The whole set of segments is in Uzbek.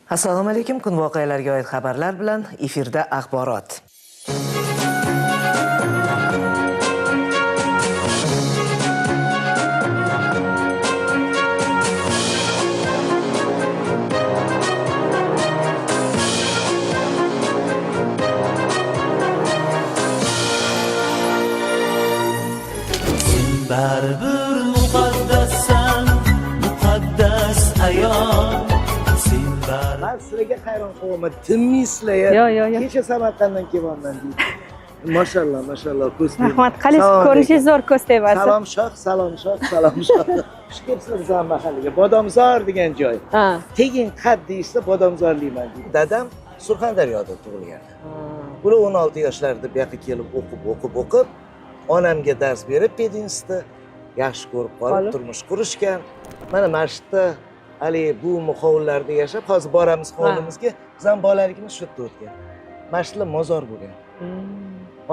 Assalomu alaykum. Kun voqealariga oid xabarlar bilan efirda axborot. Baribir muqaddassan, muqaddas ayol. Ben sizlarga hayron qolaman. Tinmaysizlar ya. Yo. Kecha Samarqanddan kelyapman deydi. Maşallah, ko'z tegdi. Rahmat, qalay ko'rishingiz zo'r ko'z tegmasi. Salom shoh. Xush kelibsizlar bizning mahallaga. Bodomzor degan joy. Ha. Tegin qad deyishsa bodomzorliman deydi. Dadam Surxondaryoda tug'ilgan. Ular 16 yoshlarida bu yoqqa kelib o'qib, onamga dars berib, pedinstda yaxshi ko'rib qolib turmush qurishgan. Mana Mashitda Ali bu hovlilarda yashab, hozir boramiz hovlimizga. Biz ham bolaligimiz shu yerda o'tgan. Mashitlar mozor bo'lgan.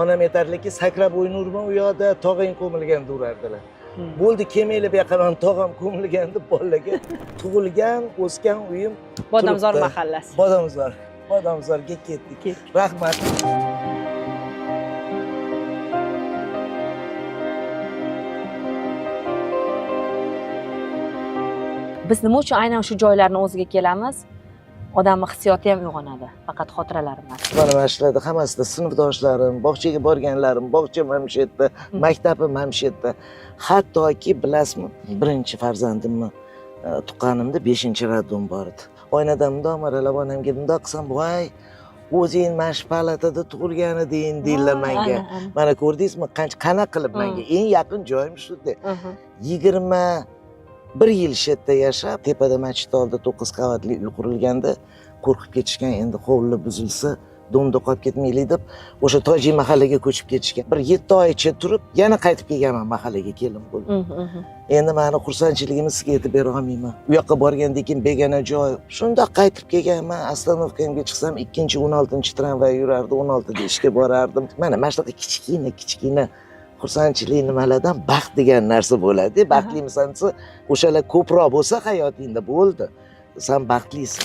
Onam aytarliki, sakrab o'ynurman u yoqda, tog'ang ko'milganda urardilar. Bo'ldi, kelmaylar bu yoqqa, men tog'am ko'milganda bolalarga tug'ilgan, o'sgan uyim Bodomzor mahallasi. Bodomzorga ketdik. Rahmat. Biz nima uchun aynan shu joylarni o'ziga kelamiz? Odamning hissiyoti ham uyg'onadi, faqat xotiralar emas. Mana shularda hammasida sinfdoshlarim, bog'chaga borganlarim, bog'cham ham shu yerda, maktabim ham shu yerda. Hattoki bilasizmi, birinchi farzandimni tuqqanimda 5-raddum bor edi. Oynadan bundoq maralab onamga bundoq qilsam, voy, o'zing mana shu palatada tug'ilgan eding deydilar menga. Mana ko'rdingizmi, qanaqa qilib menga eng yaqin joyim shu de. 21 yil shu yerda yashab, tepada masjid oldida 9 qavatli uy qurilganda qo'rqib ketishgan, endi hovli buzilsa do'mda qolib ketmaylik deb o'sha tojiy mahallaga ko'chib ketishgan. Bir 7 oycha turib, yana qaytib kelganman mahallaga kelin bo'lib. Endi meni xursandchiligimni sizga aytib bera olmayman. U yoqqa borgandan keyin begona joy. Shundoq qaytib kelganman. Ostanovkamga chiqsam 2-16-tramvay yurardi, 16da ishga borardim. Mana shu kichkina xursandchilik nimalardan baxt degan narsa bo'ladi. Baxtlimisan desa, o'shalar ko'proq bo'lsa hayotingda bo'ldi. Sen baxtlisan.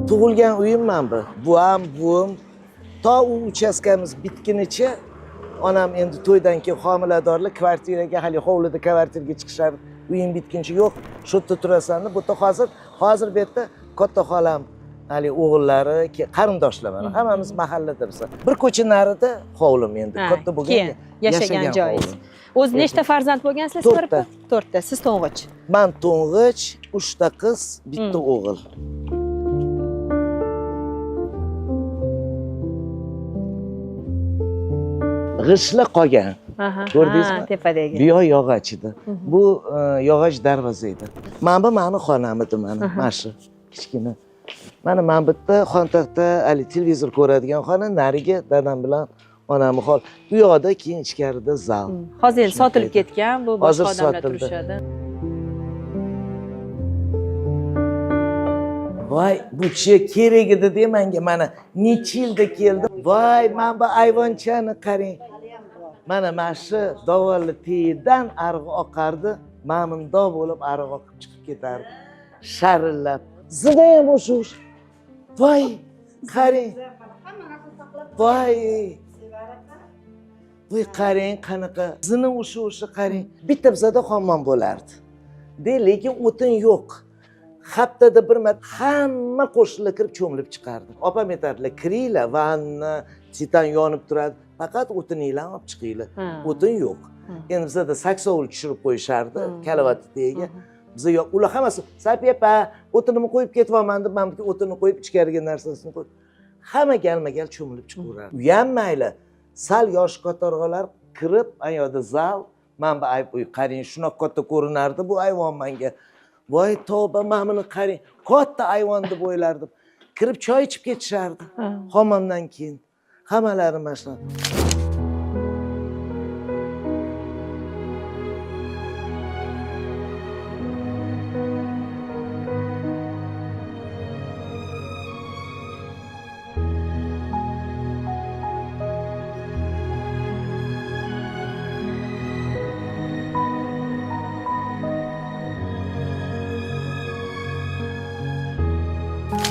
Tug'ilgan uyim men bu. Buvim to u uchastkamiz bitgunicha onam endi to'ydan keyin homiladorlik kvartiraga, hali hovlida kvartiraga chiqishar. Uyim bitguncha yo'q, shu yerda turasan deb, bu hozir bu yerda katta xolam, hali o'g'illari, qarindoshlar mana, hammamiz mahallada biz. Bir ko'cha narida hovlim endi, katta bo'lgan, yashagan joyingiz. O'zi nechta farzand bo'lgansizlar? 4 ta. Siz to'ng'ich. Men to'ng'ich, 3 ta qiz, bitta o'g'il. G'ishla qolgan. Ko'rdingizmi? Tepadagi. Bu yog'och edi. Bu yog'och darvoza edi. Mana bu meni xonam edi mana shu kichkina. Mana bu yerda xontaxta ali televizor ko'radigan xona, nariga dadam bilan onamning xol. Bu yoqda keyin ichkarida zal. Hozir endi sotilib ketgan, bu boshqa odamlar turishadi. Voy, bu kishi kerak edi de menga, mana necha yilda keldim. Voy, mana bu ayvonchani qarang. Mana shu dovolli teyidan arg'i oqardi, mamnundoq bo'lib arg'i oqib chiqib ketardi. Sharillab. Zida ham o'sha. Voy, qarang. Voy, qarang qanaqa. Zini o'sha qarang. Bitta bizada xonman bo'lardi. Lekin o'tin yo'q. Haftada bir marta hamma qo'shnilar kirib cho'milib chiqardi. Opam aytardilar, kiringlar, vanna, titan yonib turadi. Faqat o'tininglarni olib chiqinglar. O'tin yo'q. Endi bizda saksovul tushirib qo'yishardi, kalavati tagiga. Bizda yo'q. Ular hammasi, "Sapipa, o'tinimni qo'yib ketyapman" deb, men o'tinni qo'yib ichkariga narsasini qo'yib. Hamma galma-gal cho'milib chiqaverardi. U ham mayli. Sal yosh qatorg'alar kirib, ayoqda zal, men bu uy qarang, shunaqa katta ko'rinardi bu ayvon menga. Voy tavba, mamini qarang, katta ayvon deb o'ylardim. Kirib choy ichib ketishardi. Hammomdan keyin hammalari mana shu.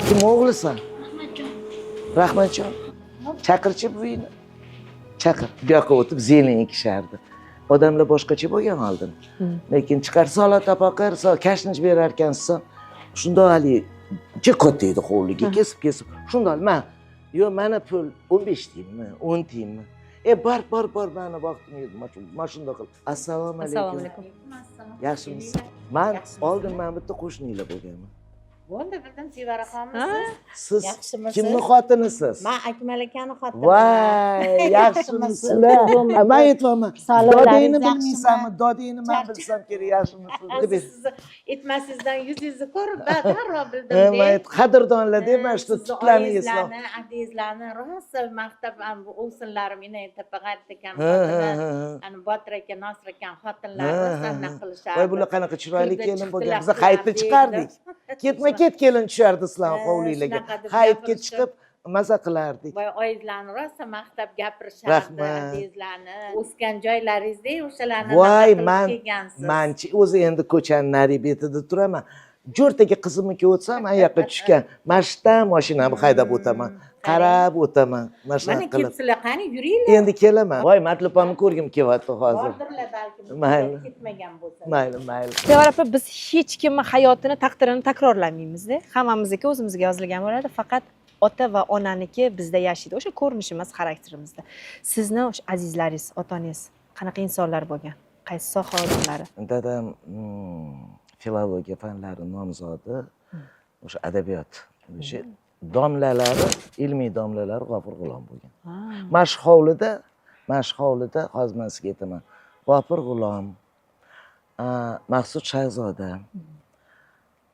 Kim o'g'lisan? Rahmatjon. Chaqirchi buvingni. Chaqir. Bu yoqqa o'tib zelin ekishardi. Odamlar boshqacha bo'lgan oldin. Lekin chiqar sola topaqir, kashnich berar ekansan. Shundoq hali katta edi hovliga kesib. Shundoq men yo mana pul 15 tiyinmi, 10 tiyinmi? Bor mani vaqtim yo'q. Mana shundoq qil. Assalomu alaykum. Yaxshimisiz? Men oldin men bitta qo'shninglar bo'lganman. Bo'ldi, bildim, Sevara xonimsiz. Siz Yaxshimisiz? kimni xotinisiz? Men Akmal akani xotiniman. Voy, yaxshimisizlar? Men aytmoqman. Dodingni bilmaysanmi? Dodingni men bilsam kerak, yaxshimisiz? Sizni aytmasingizdan yuzingizni ko'rib, darrov bildim. Men qadrdonlar deb mana shu tutlarni eslab. Adizlarni rosa maktab o'g'sinlarim ina tapag'at ekan xotini. Ani Botir aka, Nosir aka xotinlari rosa naqlishardi. Voy, bular qanaqa chiroyli kelin bo'lgan. Biz hayitda chiqardik. Ketma-ket kelin tushardi sizlar hovlilarga. Hayitga chiqib maza qilardik. Voy, oyizlarni rosa maktab gapirishardi, Rahmat. adizlarni. O'sgan joylaringizda o'shalarni Voy, kelgansiz. manchi o'zi endi ko'chaning nari betida turaman. Jo'rtaga qizimniki o'tsam, yoqqa tushgan. Mashina mashinamni haydab o'taman. Qarab o'taman. Mana Mashina qilib. kelibsizlar, qani yuringlar. Endi kelaman. Voy, matlupamni ko'rgim kelyapti hozir. Bordirlar balki. Mayli. Ketmagan bo'lsa. Mayli. Sevara opa, biz hech kimni hayotini, taqdirini takrorlamaymiz-da. Hammamizniki o'zimizga yozilgan bo'ladi, faqat ota va onaniki bizda yashaydi. O'sha ko'rinishimiz, xarakterimizda. Sizni o'sha azizlaringiz, otangiz qanaqa insonlar bo'lgan? Qaysi soha odamlari? Dadam filologiya fanlari nomzodi, o'sha adabiyot, o'sha domlalari, ilmiy domlalari G'ofur G'ulom bo'lgan. Mashhovlida hozir men sizga aytaman. G'ofur G'ulom, Maqsud Shayzoda,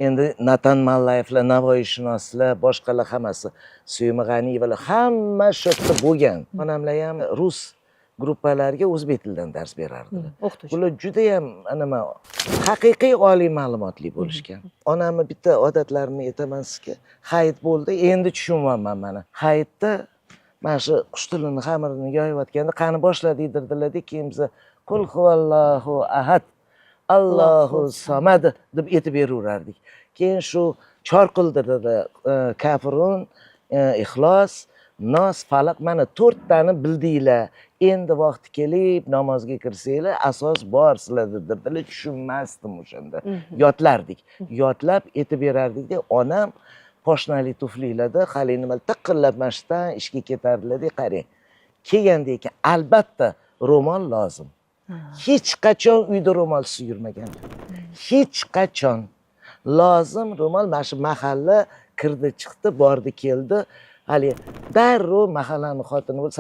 endi Natan Mallayevlar, Navoiyshunoslar, boshqalar hammasi, Suyma G'aniyevalar hamma shu yerda bo'lgan. Onamlar ham rus gruppalariga o'zbek tilidan dars berardilar. O'qituvchi. Bular juda ham nima, haqiqiy oliy ma'lumotli bo'lishgan. Onamni bitta odatlarini aytaman sizga. Hayit bo'ldi, endi tushunyapman mana. Hayitda mana shu qush tilini xamirini yoyayotganda qani boshladik dirdilarda, keyin biz Qul huvallohu ahad, Allohu samad deb aytib beraverardik. Keyin shu chorqildirdi, kafirun, ixlos, Nos, Falaq, mana 4 tani bildinglar. Endi vaqti kelib namozga kirsanglar, asos bor sizlarda debdilar, tushunmasdim o'shanda. Yodlardik. Yodlab aytib berardik-da, onam poshnali tuflilarda hali nima taqillab mashdan ishga ketardilar-da, qarang. Kelgandan keyin albatta ro'mol lozim. Hech qachon uyda ro'molsiz yurmagan. Hech qachon lozim ro'mol. Mana shu mahalla kirdi, chiqdi, bordi, keldi. Hali darrov mahallani xotini bo'lib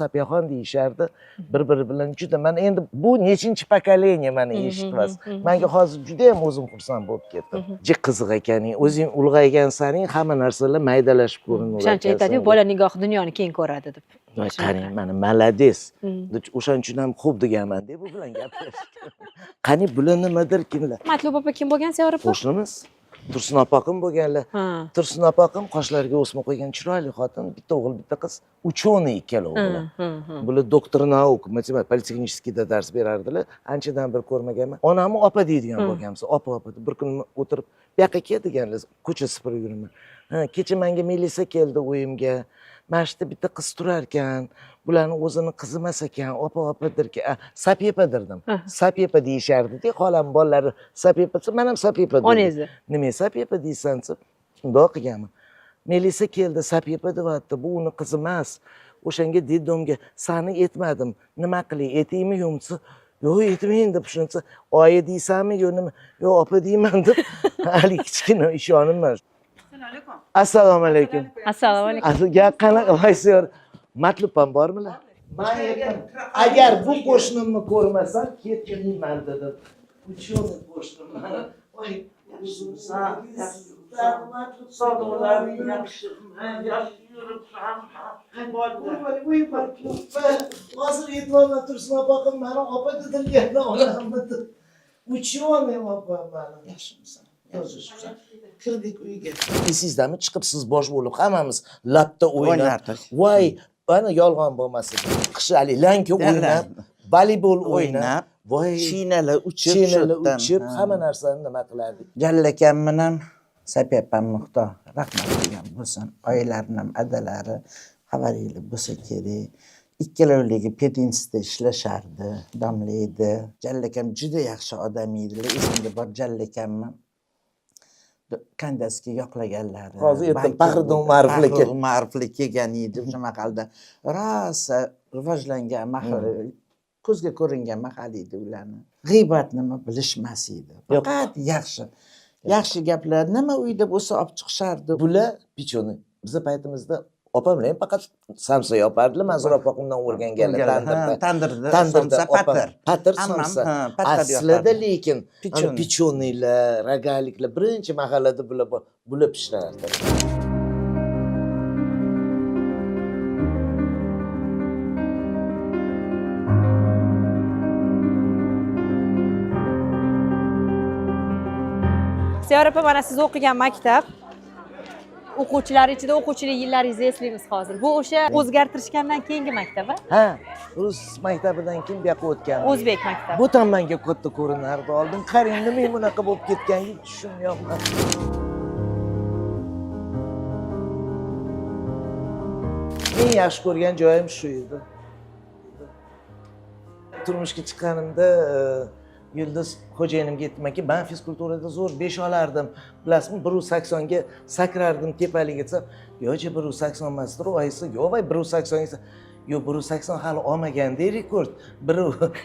Sapiyaxon deyishardi. Bir-biri bilan juda. Mana endi bu nechinchi pokoleniya mana eshitmas. Menga hozir juda ham o'zim xursand bo'lib ketdim. Jik qiziq ekaning, o'zing ulg'aygan saring hamma narsalar maydalashib ko'rinaveradi. O'shancha aytadi-ku, bola nigohi dunyoni keng ko'radi deb. Voy, qarang, mana malades. O'shaning uchun ham xo'p deganman deb bu bilan gaplashgan. Qani bular nimadir kimlar? Matlub opa kim bo'lgan, Sevara opa? Qo'shnimiz. Tursun opaqim bo'lganlar. Tursun opaqim qoshlariga o'sma qo'ygan chiroyli xotin, bitta o'g'il, bitta qiz, uchoni ikkala o'g'il. Bular doktor nauk, matematik, politexnическийda dars berardilar. Anchadan bir ko'rmaganman. Onamni opa deydigan bo'lganmiz. Opa deb bir kun o'tirib, bu yoqqa kel deganlar, ko'cha supurib yuraman. Kecha menga Melisa keldi uyimga. Mashda bitta qiz turar ekan. Bularni o'zini qizi emas ekan, opa-opadirki, Sapyepa derdim. Sapyepa deyishardi-da, xolam bolalari Sapyepa, men ham Sapyepa dedim. Onangizni. Nima Sapyepa deysan deb shundoq qilganman. Melisa keldi, Sapyepa deyapti, bu uni qizi emas. O'shanga dedomga, "Sani aytmadim, nima qilay, aytaymi yo'qmi?" "Yo'q, aytmayman" deb shuncha, "Oyi deysanmi, yo nima?" "Yo'q, opa deyman" deb hali kichkina ishonimman. Assalomu alaykum. Assalomu alaykum. Aslga qanaqa voysiyor? Matlubam bormilar? Agar bu qo'shnimni ko'rmasam, ketmayman dedim. Uchun qo'shnim mana. Voy, matlub savdolaring yaxshi. Yaxshi yuribsan. Voy, matlub. Hozir aytmoqman Tursun opaqim meni opa dedilganda onamni. Uchun opa meni. Yaxshimisan? Yozishibsan. Kirdik uyga. Esizdami, chiqibsiz bosh bo'lib hammamiz labda o'ynardik. Voy, ana yolg'on bo'lmasin. Qish hali lanka o'ynab, voleybol o'ynab, voy, chinalar uchib, hamma narsani nima qilardik. Jalla akam bilan Sapiyapam Muxtor rahmat degan bo'lsin. Oilalarning ham adalari xabaringlar bo'lsa kerak. Ikkalovligi Pedinskda ishlashardi, domlaydi. Jallakam juda yaxshi odam edilar. Esimda bor Jallakamni Kandasga yoqlaganlari. Hozir erta Faxriddin Umarovligi. Umarovlik kelgan edi. Shunaqa holda rosa rivojlangan mahal, ko'zga ko'ringan mahal edi ularni. G'iybat nima bilishmas edi. Faqat yaxshi gaplar nima uyda bo'lsa olib chiqishardi. Bular pichoni. Bizning paytimizda opam ham faqat samsa yopardilar. Manzura opamdan o'rganganlar tandirda patir samsa. Aslida lekin pichonilar, ragaliklar birinchi mahallada bular pishirardi. Sevara opa, mana siz o'qigan maktab o'quvchilari ichida o'quvchilik yillaringizni eslaymiz hozir. Bu o'sha o'zgartirishgandan keyingi maktab-a? Ha, rus maktabidan keyin bu yoqqa o'tgan. O'zbek maktabi. Bu tomonga katta ko'rinardi oldin. Qarang, nima bunaqa bo'lib ketganga tushunmayapman. Eng yaxshi ko'rgan joyim shu edi. Turmushga chiqqanimda Yulduz xo'jayinimga aytdimanki, men fizkulturada zo'r 5 olardim. Bilasizmi, 180 ga sakrardim tepaliga desam, yo'q, 180 emasdir, oyisi, yo'q, voy 180 esa, yo'q, 180 hali olmaganda rekord.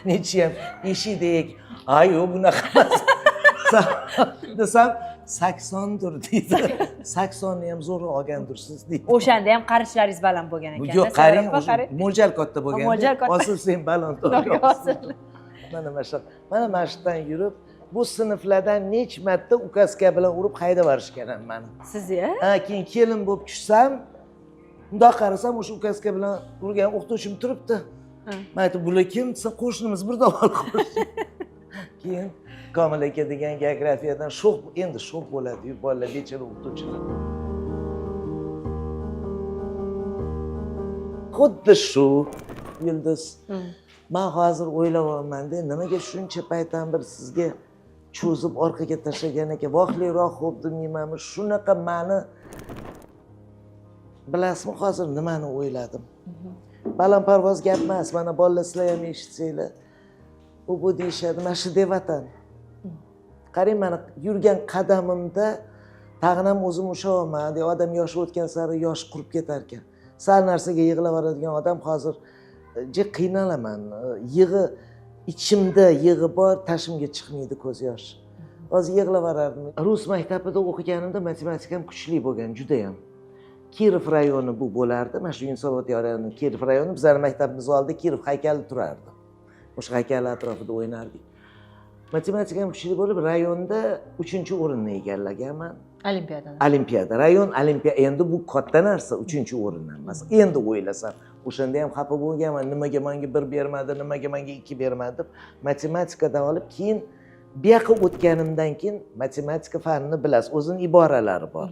Nechi ham eshikdek. Ay, yo'q, bunaqa emas. Desam, 80 dir deydi. 80 ni ham zo'r olgandirsiz deydi. O'shanda ham qarichlaringiz baland bo'lgan ekan. Yo'q, qarang, mo'ljal katta bo'lgan. Osil sen baland Hosil. Mana shundan yurib, bu sinflardan nech marta ukaska bilan urib haydab yuborishgan meni. Siz-ya? Ha, keyin kelin bo'lib tushsam, bundoq qarasam o'sha ukaska bilan urgan o'qituvchim turibdi. Men aytdim, "Bular kim?" desa, qo'shnimiz bir davol qo'shni. Keyin Komil aka degan geografiyadan endi sho'x bo'ladi-yu, bolalar bechora o'qituvchilar. Xuddi shu Yulduz. Men hozir o'ylayapman-da, nimaga shuncha paytdan bir sizga cho'zib orqaga tashlagan ekan, vohliroq xo'p demaymanmi? Shunaqa meni bilasizmi, hozir nimani o'yladim? Balandparvoz gap emas, mana bolalar sizlar ham eshitsanglar. Bu deyishadi, mana shu devatan. Qarang, mana yurgan qadamimda tag'in ham o'zim ushaman, odam yoshi o'tgan sari yosh qurib ketar ekan. Sal narsaga yig'lab boradigan odam hozir qiynalaman. Ichimda yig'i bor, tashimga chiqmaydi ko'z yosh. Hozir yig'lab borardim. Rus maktabida o'qiganimda matematikam kuchli bo'lgan, juda ham. Kirov rayoni bu bo'lardi. Mana shu Yunusobod rayoni, Kirov rayoni, bizning maktabimiz oldida Kirov haykali turardi. O'sha haykal atrofida o'ynardik. Matematikam kuchli bo'lib, rayonda 3-o'rinni egallaganman. Olimpiada. Rayon olimpiada. Endi bu katta narsa, 3-o'rindan emas. Endi o'ylasam, o'shanda ham xafa bo'lganman, nimaga menga 1 bermadi, nimaga menga 2 bermadi deb matematikadan olib, keyin bu yoqqa o'tganimdan keyin matematika fanini bilasiz, o'zining iboralari bor.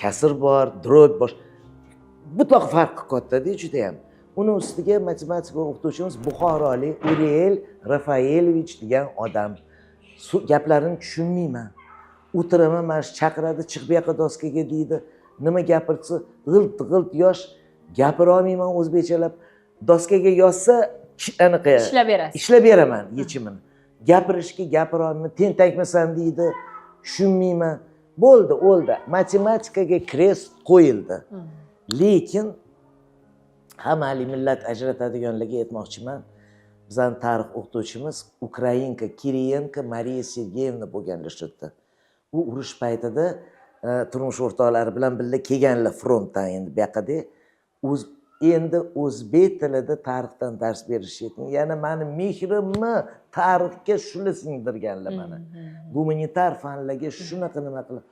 Kasr bor, drob bor. Mutlaq farqi katta-da, juda ham. Uni ustiga matematika o'qituvchimiz Buxorolik Uriel Rafaelovich degan odam. Gaplarini tushunmayman. O'tiraman, mana chaqiradi, chiq bu yoqqa doskaga deydi. Nima gapirsa, g'ilt yosh gapira olmayman o'zbekchalab. Doskaga yozsa, aniqa ishlab beraman yechimini. Gapirishga gapira olmayman, tentakmisan deydi. Tushunmayman. Bo'ldi, o'ldi. Matematikaga krest qo'yildi. Lekin hammali millat ajratadiganlarga aytmoqchiman. Bizning tarix o'qituvchimiz Ukrainka Kiriyenko Mariya Sergeyevna bo'lganlar shu yerda. U urush paytida turmush o'rtoqlari bilan birga kelganlar frontdan, endi bu yoqda endi o'zbek tilida tarixdan dars berishyapti. Yana meni mehrimni tarixga shuni singdirganlar mana. Gumanitar fanlarga shunaqa nima qilib,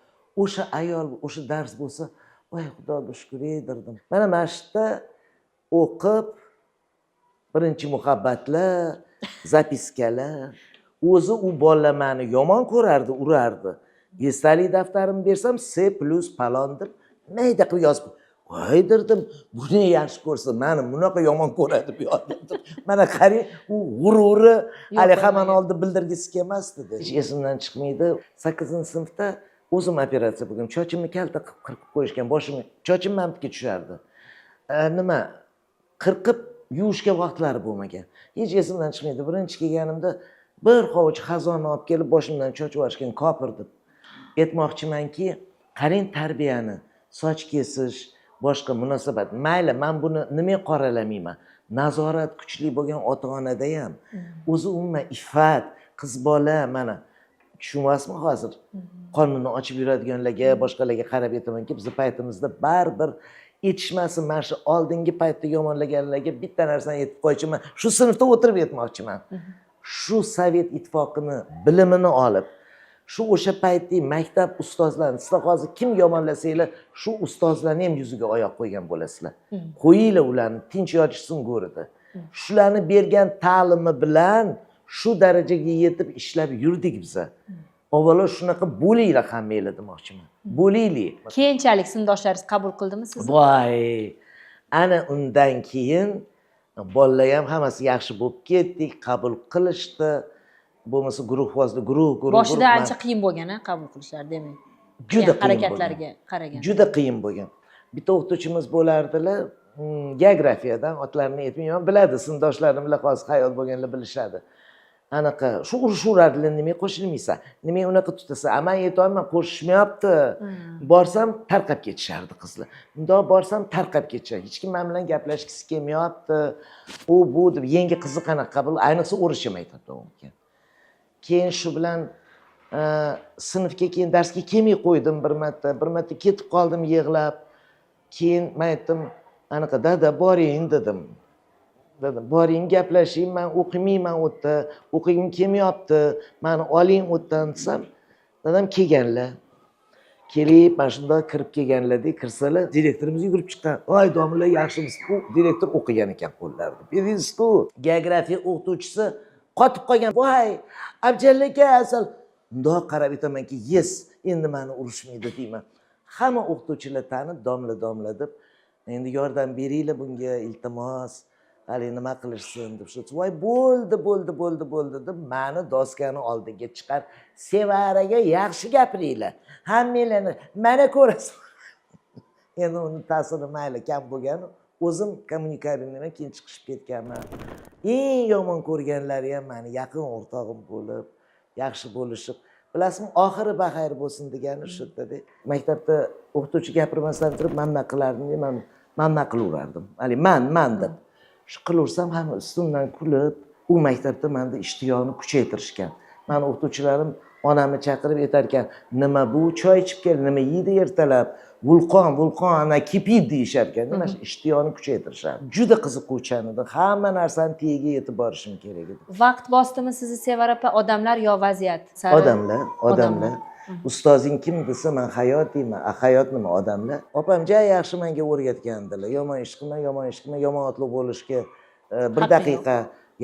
o'sha ayol, o'sha dars bo'lsa, voy Xudoga shukr ederdim. Mana mashqda o'qib, birinchi muhabbatlar, zapiskalar, o'zi u bolalar meni yomon ko'rardi, urardi. Esdalik daftarimni bersam C+ palon deb mayda qilib yozib, voy derdim, buni yaxshi ko'rsa, meni bunaqa yomon ko'radi bu odam. Mana qarang, u g'ururi hali hammani oldida bildirgisi kelmasdi. Hech esimdan chiqmaydi. 8-sinfda o'zim operatsiya bo'lgan, chochimni kalta qirqib qo'yishgan, boshimga chochim mantiga tushardi. Nima qirqib yuvishga vaqtlari bo'lmagan. Hech esimdan chiqmaydi. Birinchi kelganimda bir hovuch xazonni olib kelib boshimdan chochib yuborishgan, kopir deb. Aytmoqchimanki, qarang tarbiyani, soch kesish, boshqa munosabat. Mayli, men buni nima qoralamayman. Nazorat kuchli bo'lgan ota-onada ham o'zi umuman iffat, qiz bola mana tushunyapsizmi hozir? Qonunni ochib yuradiganlarga, boshqalarga qarab aytamanki, bizning paytimizda baribir yetishmasin. Mana shu oldingi paytda yomonlaganlarga bitta narsani aytib qo'ychiman. Shu sinfda o'tirib aytmoqchiman. Shu Sovet ittifoqini bilimini olib, shu o'sha paytdagi maktab ustozlarini, sizlar hozir kim yomonlasanglar, shu ustozlarni ham yuziga oyoq qo'ygan bo'lasizlar. Qo'yinglar ularni, tinch yotishsin go'rida. Shularni bergan ta'limi bilan shu darajaga yetib ishlab yurdik biz. Avvalo shunaqa bo'linglar hammanglar demoqchiman. Bo'linglar. Keyinchalik sinfdoshlaringiz qabul qildimi sizni? Voy, ana undan keyin bolalar ham hammasi yaxshi bo'lib ketdik, qabul qilishdi. Bo'lmasa guruhvozda guruh. Boshida ancha qiyin bo'lgan-a qabul qilishlar, demak. Juda qiyin harakatlarga qaragan. Juda qiyin bo'lgan. Bitta o'qituvchimiz bo'lardilar, geografiyadan, otlarini aytmayman, biladi, sinfdoshlarim bilan hozir hayot bo'lganlar bilishadi. Anaqa shu urishuradilar, nimaga qo'shilmaysan, nimaga unaqa tutasan, men aytolman, qo'shishmayapti. Borsam tarqab ketishardi qizlar. Bundoq borsam tarqab ketishar. Hech kim men bilan gaplashgisi kelmayapti. U bu deb yangi qizni qanaqa qabul, ayniqsa urishim aytadi unga. Keyin shu bilan sinfga keyin darsga kelmay qo'ydim bir marta ketib qoldim yig'lab. Keyin men aytdim, anaqa dada boring dedim. Dedim, boring gaplashing, men o'qimayman u yerda, o'qigim kelmayapti, meni oling u yerdan desam, dadam kelganlar. Kelib, mana shunday kirib kelganlarda, kirsalar, direktorimiz yugurib chiqqan. "Voy, domla, yaxshimisiz?" U direktor o'qigan ekan qo'llarida. Bilingizku, geografiya o'qituvchisi qotib qolgan. "Voy, Abjalla aka, asal." Bundoq qarab aytamanki, "Yes, endi meni urishmaydi" deyman. Hamma o'qituvchilar tanib, domla deb, "Endi yordam beringlar bunga, iltimos. Hali nima qilishsin" deb shu. "Voy, bo'ldi" deb meni doskani oldiga chiqar, "Sevaraga yaxshi gapiringlar. Hammanglarni mana ko'rasiz." Endi uni ta'siri mayli kam bo'lgan, o'zim kommunikatoriyman, keyin chiqishib ketganman. Eng yomon ko'rganlari ham meni yaqin o'rtog'im bo'lib, yaxshi bo'lishib, bilasizmi, oxiri baxayr bo'lsin degani shu yerda. Maktabda o'qituvchi gapirmasdan turib, men nima qilardim, men nima qilaverardim. Hali men deb. Shu qilaversam hamma ustimdan kulib, u maktabda menda ishtiyoni kuchaytirishgan. Meni o'qituvchilarim onamni chaqirib aytar ekan, "Nima bu, choy ichib kel, nima yeydi ertalab? Vulqon, ana kipid" deyishar ekan. Mana shu ishtiyoni kuchaytirishadi. Juda qiziquvchan edi. Hamma narsani tagiga yetib borishim kerak edi. Vaqt bosdimi sizni Sevara opa, odamlar yo vaziyat? Odamlar. Ustozing kim desa, men hayot deyman. Hayot nima, odamlar? Opam juda yaxshi menga o'rgatgandilar. Yomon ish qilma, yomon otliq bo'lishga bir daqiqa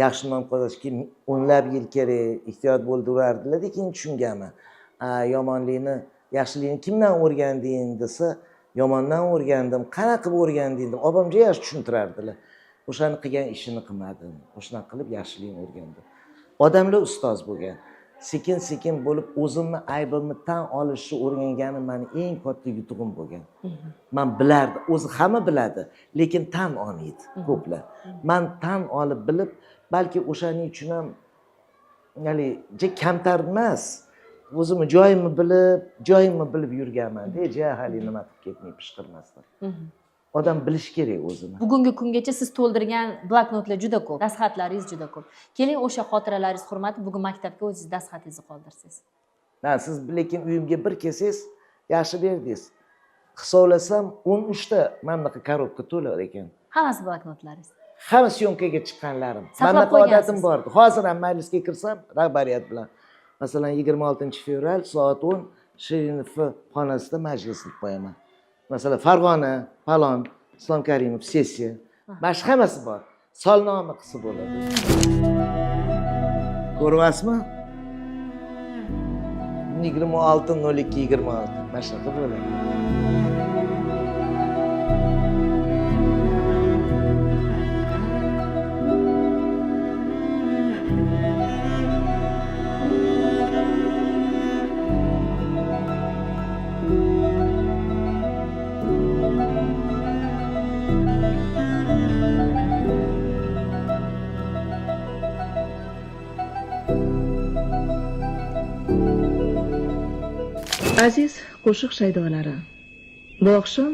yaxshi nom qozonishga o'nlab yil kerak, ehtiyot bo'ldirardilar, lekin tushunganman. Yomonlikni, yaxshilikni kimdan o'rganding desa, yomondan o'rgandim. Qanaqa qilib o'rganding deb opam juda yaxshi tushuntirardilar. O'shani qilgan ishini qilmadim. O'shani qilib yaxshilikni o'rgandim. Odamlar ustoz bo'lgan. Sekin bo'lib o'zimni aybimni tan olishni o'rganganim meni eng katta yutug'im bo'lgan. Men bilardim, o'zi hamma biladi, lekin tan olmaydi ko'plar. Men tan olib bilib, balki o'shaning uchun ham kamtar emas, o'zimni joyimni bilib yurganman-da, hali nima qilib ketmay pishqirmasdan. Odam bilish kerak o'zini. Bugungi kungacha siz to'ldirgan bloknotlar juda ko'p, dastxatlaringiz juda ko'p. Keling, o'sha xotiralaringiz hurmati bugun maktabga o'zingiz dastxatingizni qoldirsangiz. Siz lekin uyimga bir kelsangiz, yaxshi berdingiz. Hisoblasam 13 ta mana bunaqa korobka to'lar ekan. Hammasi bloknotlaringiz. Hamma syomkaga chiqqanlarim. Saqlab Mana odatim qo'ygansiz. bor. Hozir ham majlisga kirsam, rahbariyat bilan, masalan 26-fevral soat 10 Shirinov xonasida majlis qilib qo'yaman. Masalan, Farg'ona, Palon, Islom Karimov sessiya. Mana shu hammasi bor. Solnomi qilsa bo'ladi. Ko'ryapsizmi? 26-02-26. Mana shunaqa bo'ladi. Aziz qo'shiq shaydolari, bu oqshom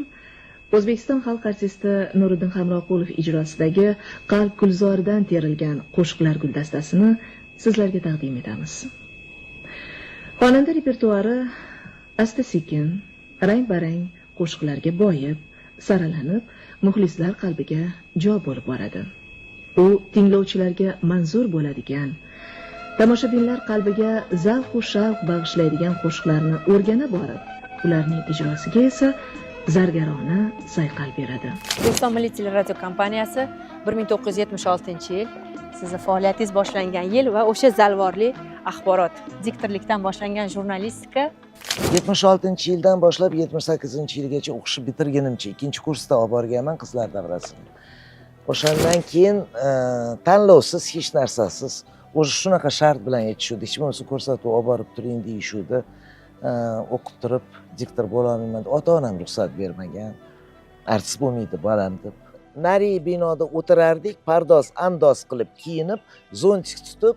O'zbekiston xalq artisti Nuriddin Hamroqulov ijrosidagi Qalb gulzoridan terilgan qo'shiqlar guldastasini sizlarga taqdim etamiz. Xonanda repertuari asta-sekin, rang-barang qo'shiqlarga boyib, saralanib, muxlislar qalbiga jo bo'lib boradi. U tinglovchilarga manzur bo'ladigan, tomoshabinlar qalbiga zavq va shavq bag'ishlaydigan qo'shiqlarni o'rgana borib, ularning ijrosiga esa zargarona sayqal beradi. O'zbekiston Milliy teleradio kompaniyasi 1976-yil sizni faoliyatingiz boshlangan yil va o'sha zalvorli axborot, diktorlikdan boshlangan jurnalistika 76-yildan boshlab 78-yilgacha o'qishni bitirgunimcha 2-kursda olib borganman qizlar davrasini. O'shandan keyin tanlovsiz, hech narsasiz, o'sha shunaqa shart bilan aytishuvdi, hech bo'lmasa ko'rsatuv olib borib turing deyishuvdi. O'qib turib diktor bo'la olmayman deb ota-onam ruxsat bermagan. Artist bo'lmaydi bolam deb. Nari binoda o'tirardik, pardoz andoz qilib kiyinib, zontik tutib,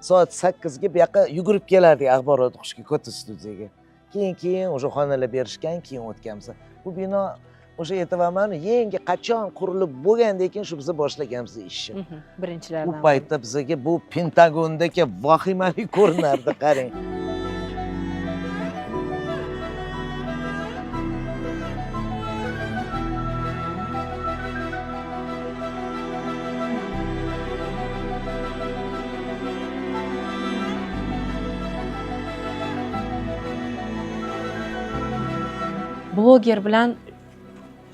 soat 8 ga bu yoqqa yugurib kelardik axborot o'qishga katta studiyaga. Keyin o'sha xonalar berishgan, keyin o'tganmiz. Bu bino o'sha aytaman, yangi qachon qurilib bo'lgandan keyin shu biz boshlaganmiz ishni. Birinchilardan. Bu paytda bizga bu Pentagondagi vahimali ko'rinardi, qarang. Bloger bilan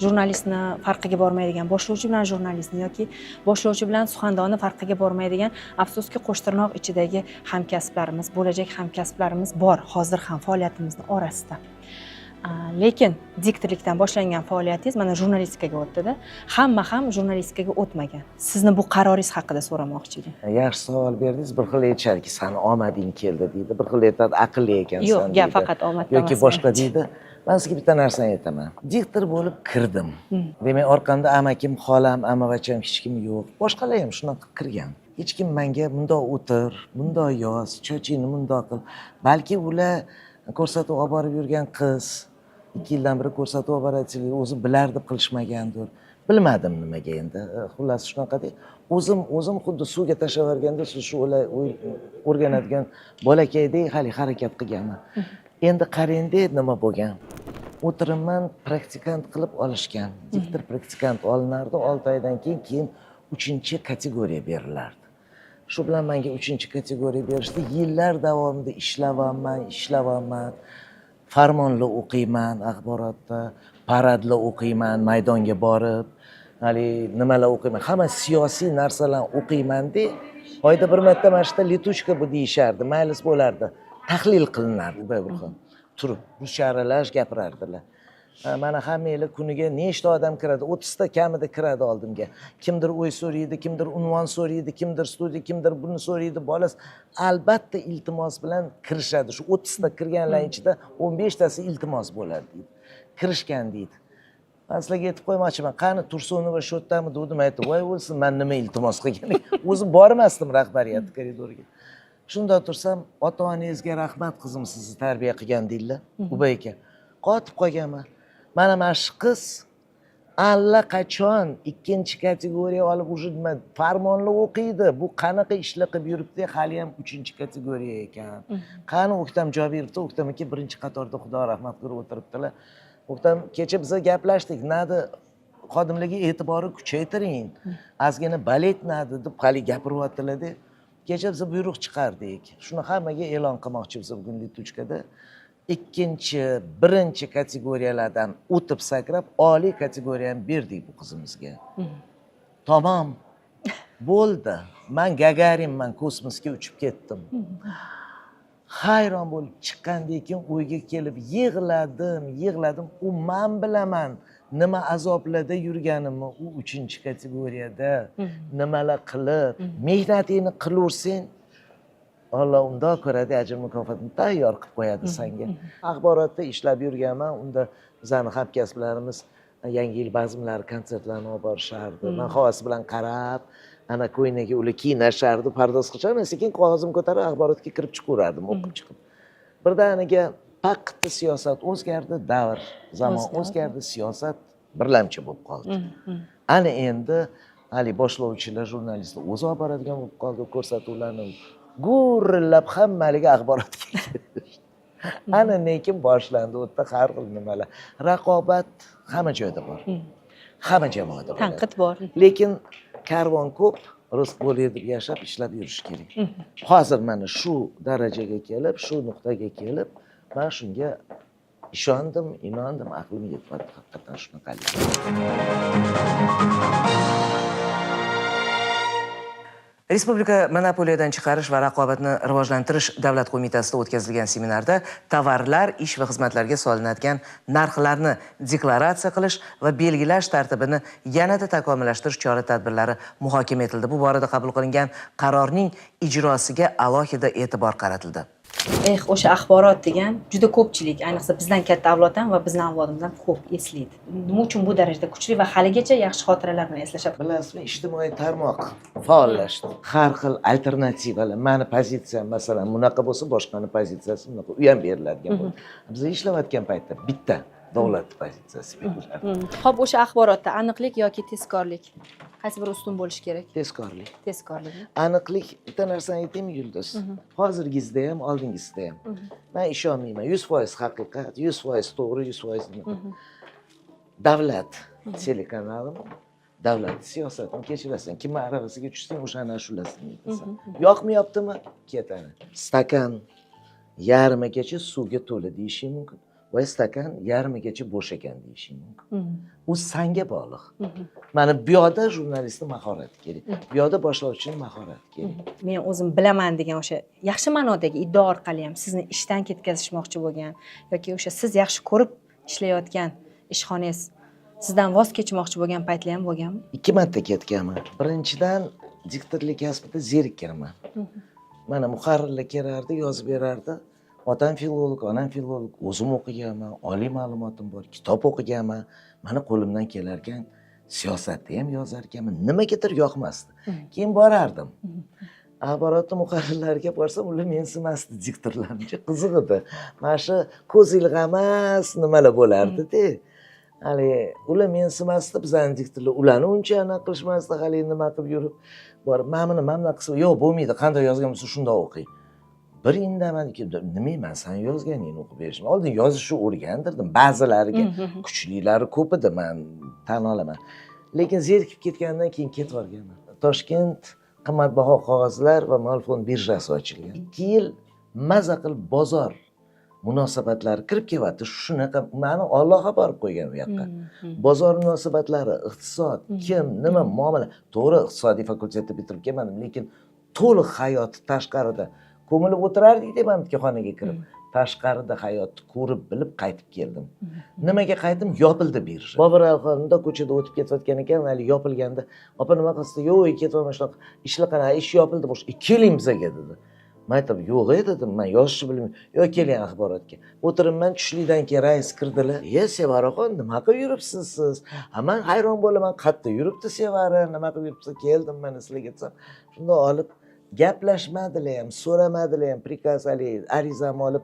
jurnalistni farqiga bormaydigan, boshlovchi bilan jurnalistni yoki boshlovchi bilan suxandonni farqiga bormaydigan, afsuski qo'shtirnoq ichidagi hamkasblarimiz, bo'lajak hamkasblarimiz bor hozir ham faoliyatimizning orasida. Lekin diktorlikdan boshlangan faoliyatingiz mana jurnalistikaga o'tdi-da. Hamma ham jurnalistikaga o'tmagan. Sizni bu qaroringiz haqida so'ramoqchi edim. Yaxshi savol berdingiz. Bir xil aytisharki, "Sani omading keldi" deydi. Bir xil aytadi, "Aqlli ekansan" deydi. Yo'q, gap faqat omadda emas. Yoki boshqa deydi. Men sizga bitta narsani aytaman. Diktor bo'lib kirdim. Demak, orqamda amakim, xolam, amavacham hech kim yo'q. Boshqalar ham shunaqa kirgan. Hech kim menga bundoq o'tir, bundoq yoz, chochingni bundoq qil. Balki ular ko'rsatuv olib borib yurgan qiz 2 yildan beri ko'rsatuv olib boradilar, o'zi bilar deb qilishmagandir. Bilmadim nimaga endi. Xullas shunaqada. O'zim xuddi suvga tashlab yuborganda shu o'rganadigan bolakaydek hali harakat qilganman. Endi qarangda nima bo'lgan. O'tiribman, praktikant qilib olishgan. Diktor praktikant olinardi, 6 oydan keyin 3-kategoriya berilardi. Shu bilan menga 3-kategoriya berishdi. Yillar davomida ishlayapman. Farmonli o'qiyman axborotda, paradlar o'qiyman, maydonga borib, hali nimalar o'qiyman. Hamma siyosiy narsalarni o'qiyman-da. Oyda bir marta mana shu litushka bu deyishardi, maylis bo'lardi. Tahlil qilinardi bir xil. Turib, ruscha aralash gapirardilar. Mana hammanglar kuniga nechta odam kiradi? 30 ta kamida kiradi oldimga. Kimdir o'y so'raydi, kimdir unvon so'raydi, kimdir studiya, kimdir buni so'raydi. Bolas albatta iltimos bilan kirishadi. Shu 30 ta kirganlarning ichida 15 tasi iltimos bo'ladi deydi. Kirishgan deydi. Men sizlarga aytib qo'ymoqchiman, qani Tursunova shu yerdami dedim, aytdi, "Voy o'lsin, men nima iltimos qilganim?" O'zim bormasdim rahbariyat koridoriga. Shunda tursam, ota-onangizga rahmat qizim, sizni tarbiya qilgan deydilar. Ubay aka. Qotib qolganman. Mana shu qiz allaqachon 2-kategoriya olib уже nima farmonli o'qiydi. Bu qanaqa ishlar qilib yuribdi, hali ham 3-kategoriya ekan. Qani O'ktam Jobirov, O'ktam aka 1-qatorda Xudo rahmat qilib o'tiribdilar. O'ktam kecha biz gaplashdik, nadi xodimlarga e'tibori kuchaytiring. Ozgina balet nadi deb hali gapiryaptilar-da. Kecha biz buyruq chiqardik. Shuni hammaga e'lon qilmoqchi biz bugun Lituchkada. 1 kategoriyalardan o'tib sakrab, oliy kategoriyani berdik bu qizimizga. Tamam. Bo'ldi. Men Gagarinman, kosmosga uchib ketdim. Hayron bo'lib chiqqandan keyin o'yga kelib yig'ladim. U men bilaman nima azoblarda yurganimni, u 3-kategoriyada nimalar qilib, mehnatingni qilaversang, Alloh undoq ko'radi, ajr mukofotini tayyor qilib qo'yadi senga. Axborotda ishlab yurganman, unda bizning hamkasblarimiz yangi yil bazmlari, konsertlarni olib borishardi. Men havas bilan qarab, ana ko'ynaga ular kiynashardi, pardoz qilishardi. Men sekin qog'ozim ko'tarib axborotga kirib chiqaverardim, o'qib chiqib. Birdaniga vaqtda siyosat o'zgardi, davr, zamon o'zgardi, siyosat birlamchi bo'lib qoldi. Ana endi haligi boshlovchilar, jurnalistlar o'zi olib boradigan bo'lib qoldi ko'rsatuvlarni. Gurillab hammaligi axborot keldi. Ana lekin boshlandi u yerda har xil nimalar. Raqobat hamma joyda bor. Hamma jamoada bor. Tanqid bor. Lekin karvon ko'p, rizq bo'ladi deb yashab, ishlab yurish kerak. Hozir mana shu darajaga kelib, shu nuqtaga kelib, men shunga ishondim, inondim, aqlim yetmadi haqiqatan shunaqalik. Respublika monopoliyadan chiqarish va raqobatni rivojlantirish davlat qo'mitasida o'tkazilgan seminarda tovarlar, ish va xizmatlarga solinadigan narxlarni deklaratsiya qilish va belgilash tartibini yanada takomillashtirish chora-tadbirlari muhokama etildi. Bu borada qabul qilingan qarorning ijrosiga alohida e'tibor qaratildi. O'sha axborot degan juda ko'pchilik, ayniqsa bizdan katta avlod ham va bizning avlodimizdan ko'p eslaydi. Nima uchun bu darajada kuchli va haligacha yaxshi xotiralar bilan eslashadi? Bilasizmi, ijtimoiy tarmoq faollashdi. Har xil alternativalar, mani pozitsiyam masalan bunaqa bo'lsa, boshqani pozitsiyasi bunaqa, u ham beriladigan bo'ldi. Biz ishlayotgan paytda bitta davlat pozitsiyasi beriladi. Xo'p, o'sha axborotda aniqlik yoki tezkorlik qaysi biri ustun bo'lishi kerak? Tezkorlik. Tezkorlik. Aniqlik, bitta narsani aytaymi Yulduz? Hozirgizda ham, oldingizda ham. Men ishonmayman. 100% haqiqat, 100% to'g'ri, 100% davlat telekanalimi? Davlat siyosatini kechirasan. Kim aravasiga tushsang, o'shani ashulasini aytasan. Yoqmayaptimi? Ketadi. Stakan yarmigacha suvga to'la deyishi mumkin. Va stakan yarmigacha bo'sh ekan deyishing mumkin. U sanga bog'liq. Mana bu yoqda jurnalistning mahorati kerak. Bu yoqda boshlovchining mahorati kerak. Men o'zim bilaman degan o'sha yaxshi ma'nodagi iddao orqali ham sizni ishdan ketkazishmoqchi bo'lgan yoki o'sha siz yaxshi ko'rib ishlayotgan ishxonangiz sizdan voz kechmoqchi bo'lgan paytlar ham bo'lganmi? 2 marta ketganman. Birinchidan diktorlik kasbida zerikkanman. Mana muharrirlar kelardi, yozib berardi. Otam filolog, onam filolog, o'zim o'qiganman, oliy ma'lumotim bor, kitob o'qiganman. Mana qo'limdan kelarkan siyosatda ham yozar ekanman. Nimagadir yoqmasdi. Keyin borardim. Axborotni muharrirlarga borsam, ular mensimasdi diktorlarcha, qiziq edi. Mana shu ko'z ilg'amas nimalar bo'lardi-da. Hali ular mensimasdi, bizning diktorlar ularni uncha aniq qilishmasdi, hali nima qilib yurib, borib, "Mana mana qilsa, yo'q, bo'lmaydi, qanday yozgan bo'lsa shunday o'qing." Bir indamadiki, nima men sen yozganingni o'qib berishim. Oldin yozishni o'rgandirdim. Ba'zilariga kuchlilari ko'p edi, men tan olaman. Lekin zerikib ketgandan keyin ketib olganman. Toshkent qimmatbaho qog'ozlar va mol fond birjasi ochilgan. 2 yil maza qilib bozor munosabatlari kirib kelyapti. Shunaqa meni Allohga borib qo'ygan u yoqqa. Bozor munosabatlari, iqtisod, kim, nima muomala. To'g'ri, iqtisodiy fakultetni bitirib kelmadim, lekin to'liq hayot tashqarida ko'milib o'tirardik deb bitta xonaga kirib, tashqarida hayotni ko'rib bilib qaytib keldim. Nimaga qaytdim? Yopildi birja. Bobur Alxonda ko'chada o'tib ketayotgan ekan, hali yopilganda, opa nima qilsa, yo'q, ketolmay shunaqa ishlar qana, ish yopildi, bosh keling bizga dedi. Men aytdim, yo'q dedim, men yozishni bilmayman. Yo'q, keling axborotga. O'tiribman, tushlikdan keyin rais kirdilar. Sevaraxon, nima qilib yuribsiz siz? Men hayron bo'laman, qayerda yuribdi Sevara, nima qilib yuribsiz? Keldim men sizlarga aytsam, shunda olib gaplashmadilar ham, so'ramadilar ham, prikaz arizamni olib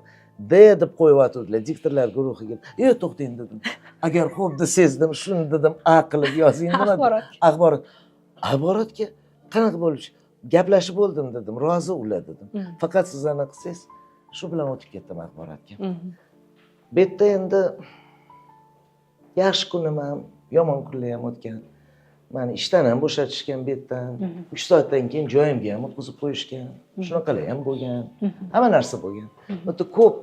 deb qo'yyotdilar diktorlar guruhiga. "Yo'q, to'xtang" dedim. Agar xo'p desezdim, shuni dedim, aqlib yozing nima? Axborotga qanaqa bo'lish? Gaplashib bo'ldim dedim, rozi ular dedim. Faqat siz ana qilsangiz, shu bilan o'tib ketdim axborotga. Bu yerda endi yaxshi kunim ham, yomon kunlar ham o'tgan. Meni ishdan ham bo'shatishgan bu yerdan. 3 soatdan keyin joyimga ham o'tkazib qo'yishgan. Shunaqalar ham bo'lgan. Hamma narsa bo'lgan. O'ta ko'p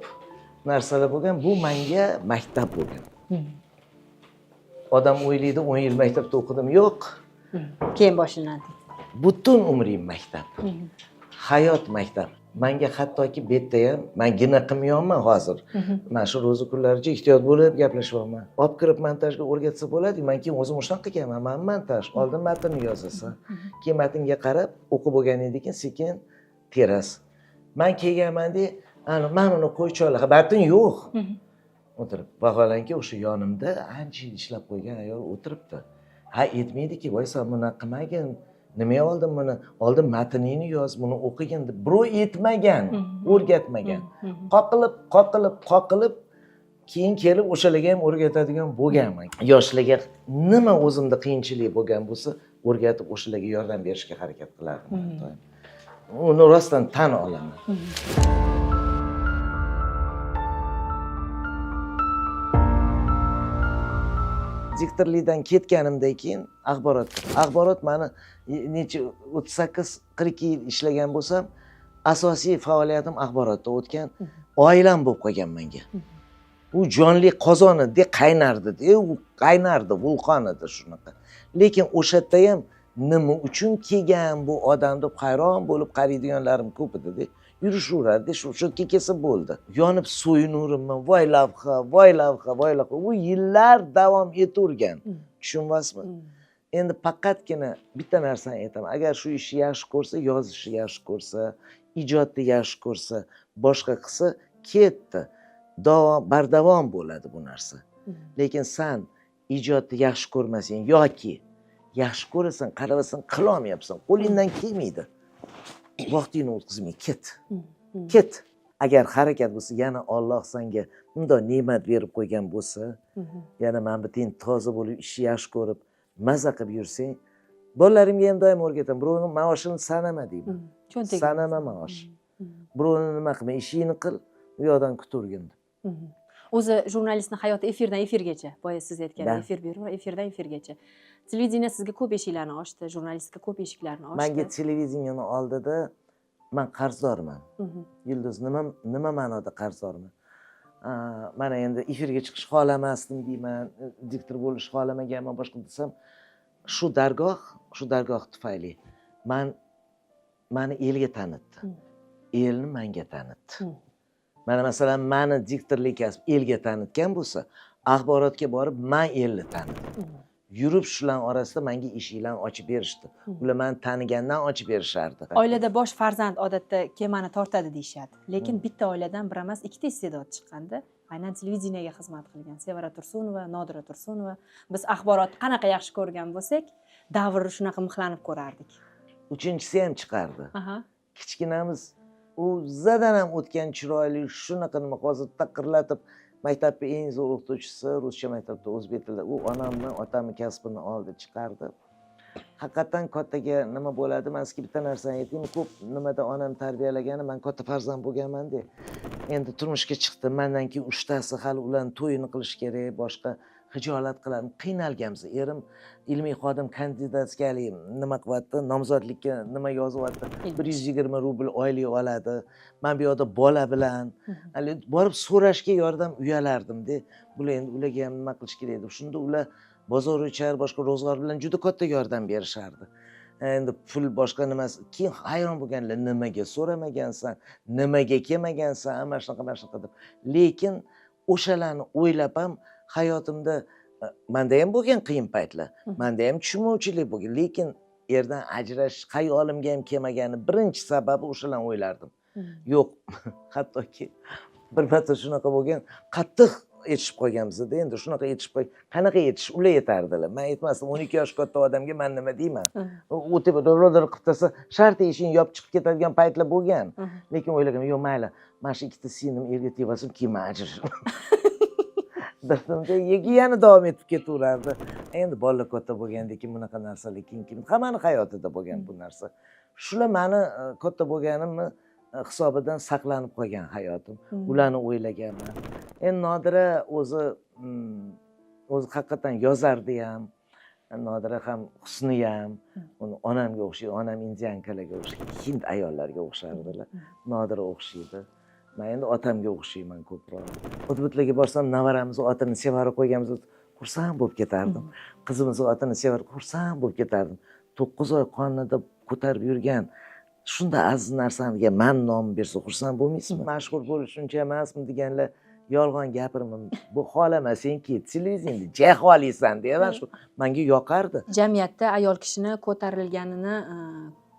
narsalar bo'lgan. Bu menga maktab bo'lgan. Odam o'ylaydi, 10 yil maktabda o'qidim. Yo'q. Keyin boshlanadi. Butun umrim maktab. Hayot maktab. Menga hattoki bu yerda ham men gina qilmayapman hozir. Mana shu ro'za kunlaricha ehtiyot bo'lib gaplashyapman. Olib kirib montajga o'rgatsa bo'ladi. Men keyin o'zim shunaqa qilganman. Men montaj, oldin matnni yozasan. Keyin matnga qarab o'qib bo'lgandan keyin sekin teras. Men kelganman-da, mana buni qo'ycholar, xabaring yo'q. O'tirib, vaholanki o'sha yonimda ancha ishlab qo'ygan ayol o'tiribdi. Ha, aytmaydiki, "Voy, sen buni qilmagin, nimaga oldin buni, oldin matnini yoz, buni o'qigin deb birov aytmagan, o'rgatmagan. Qoqilib keyin kelib o'shalarga ham o'rgatadigan bo'lganman. Yoshlarga nima o'zimda qiyinchilik bo'lgan bo'lsa, o'rgatib o'shalarga yordam berishga harakat qilardim. Uni rostdan tan olaman. Diktorlikdan ketganimdan keyin axborot mani necha 38-42 yil ishlagan bo'lsam, asosiy faoliyatim axborotda o'tgan. Oilam bo'lib qolgan menga. U jonli qozon edi, qaynardi, u qaynardi, vulqon edi shunaqa. Lekin o'sha yerda ham nima uchun kelgan bu odam deb hayron bo'lib qaraydiganlarim ko'p edi. Yurishaverardi, shu yerga kelsa bo'ldi. Yonib so'yinaverimmi, voy lavha. U yillar davom etavergan. Tushunyapsizmi? Endi faqatgina bitta narsani aytaman. Agar shu ishni yaxshi ko'rsa, yozishni yaxshi ko'rsa, ijodni yaxshi ko'rsa, boshqa qilsa, ketdi. Bardavom bo'ladi bu narsa. Lekin sen ijodni yaxshi ko'rmasang yoki yaxshi ko'rasan, qarasan, qila olmayapsan, qo'lingdan kelmaydi. Vaqtingni o'tkazmay ket. Agar harakat bo'lsa, yana Alloh senga bunday ne'mat berib qo'ygan bo'lsa, yana men bitin toza bo'lib, ishni yaxshi ko'rib, maza qilib yursang, bolalarimga ham doim o'rgataman. Birovning maoshini sanama deyman. Sanama maosh. Birovni nima qilma, ishingni qil, u yoqdan kutavergin. O'zi jurnalistning hayoti efirdan efirgacha, boya siz aytgan efir berib, efirdan efirgacha. Televideniya sizga ko'p eshiklarni ochdi, jurnalistga ko'p eshiklarni ochdi. Menga televideniyani oldida men qarzdorman. Yulduz, nima ma'noda qarzdorman? Mana endi efirga chiqish xohlamasdim deyman, diktor bo'lish xohlamaganman, boshqa desam, shu dargoh tufayli mani elga tanitdi. Elni menga tanitdi. Mana masalan, meni diktorlik kasb elga tanitgan bo'lsa, axborotga borib men elni tanidim. Yurib shular orasida menga eshiklarni ochib berishdi. Ular meni tanigandan ochib berishardi. Oilada bosh farzand odatda kemani tortadi deyshadi. Lekin bitta oiladan bir emas, ikkita iste'dod chiqqanda, aynan televideniyaga xizmat qilgan Sevara Tursunova, Nodira Tursunova, biz axborotni qanaqa yaxshi ko'rgan bo'lsak, davrni shunaqa mixlanib ko'rardik. Uchinchisi ham chiqardi. Kichkinamiz u zadan ham o'tgan chiroyli shunaqa nima hozir taqirlatib maktabning eng zo'r o'qituvchisi ruscha maktabda o'zbek tilida u onamni otamni kasbini oldi chiqardi. Haqiqatan kattaga nima bo'ladi? Men sizga bitta narsani aytaymi, ko'p nimada onam tarbiyalagani, men katta farzand bo'lganman-da. Endi turmushga chiqdim, mendan keyin 3 tasi hali ularning to'yini qilish kerak, boshqa hijolat qiladim, qiynalganmiz. Erim ilmiy xodim kandidatskalik nima qilyapti, nomzodlikka nima yozyapti, 120 rubl oylik oladi. Men bu yerda bola bilan borib so'rashga yordam uyalardim-da. Bular endi ularga ham nima qilish kerak deb. Shunda ular bozor o'char, boshqa ro'zg'or bilan juda katta yordam berishardi. Endi pul boshqa nimasi. Keyin hayron bo'lganlar, nimaga so'ramagansan, nimaga kelmagansan, mana shunaqa deb. Lekin o'shalarni o'ylab ham hayotimda menda ham bo'lgan qiyin paytlar. Menda ham tushunmovchilik bo'lgan, lekin erdan ajrash xayolimga ham kelmagani birinchi sababi o'shalarni o'ylardim. Yo'q, hattoki bir marta shunaqa bo'lgan, qattiq yetishib qolganmiz-da. Endi shunaqa yetishib qanaqa yetish? Ular yetardilar. Men aytmasdim, 12 yosh katta odamga men nima deyman? U tepa do'rlar qilib tasa, shart eshikni yopib chiqib ketadigan paytlar bo'lgan. Lekin o'yladim, yo'q, mayli, mana shu ikkita singlim erga tegmasin, keyin men ajrashim. Yana davom etib ketaverardi. Endi bolalar katta bo'lgandan keyin bunaqa narsalar keyin hammani hayotida bo'lgan bu narsa. Shular meni katta bo'lganimni hisobidan saqlanib qolgan hayotim. Ularni o'ylaganman. Endi Nodira o'zi haqiqatan yozardi ham. Nodira ham husni ham, onamga o'xshaydi, onam indiankalarga o'xshaydi, hind ayollarga o'xshardilar. Nodira o'xshaydi. Men endi otamga o'xshayman ko'proq. O'tbutlarga borsam, navaramiz otini sevara qo'yganmiz, xursand bo'lib ketardim. Qizimiz otini sevara xursand bo'lib ketardim. 9 oy qonida ko'tarib yurgan shunday aziz narsaga men nom bersa xursand bo'lmaysizmi? Mashhur bo'lish uncha emasmi deganlar yolg'on gapirman. Bu xohlamasangki, televideniyada jaholaysan deyaman, shu menga yoqardi. Jamiyatda ayol kishini ko'tarilganini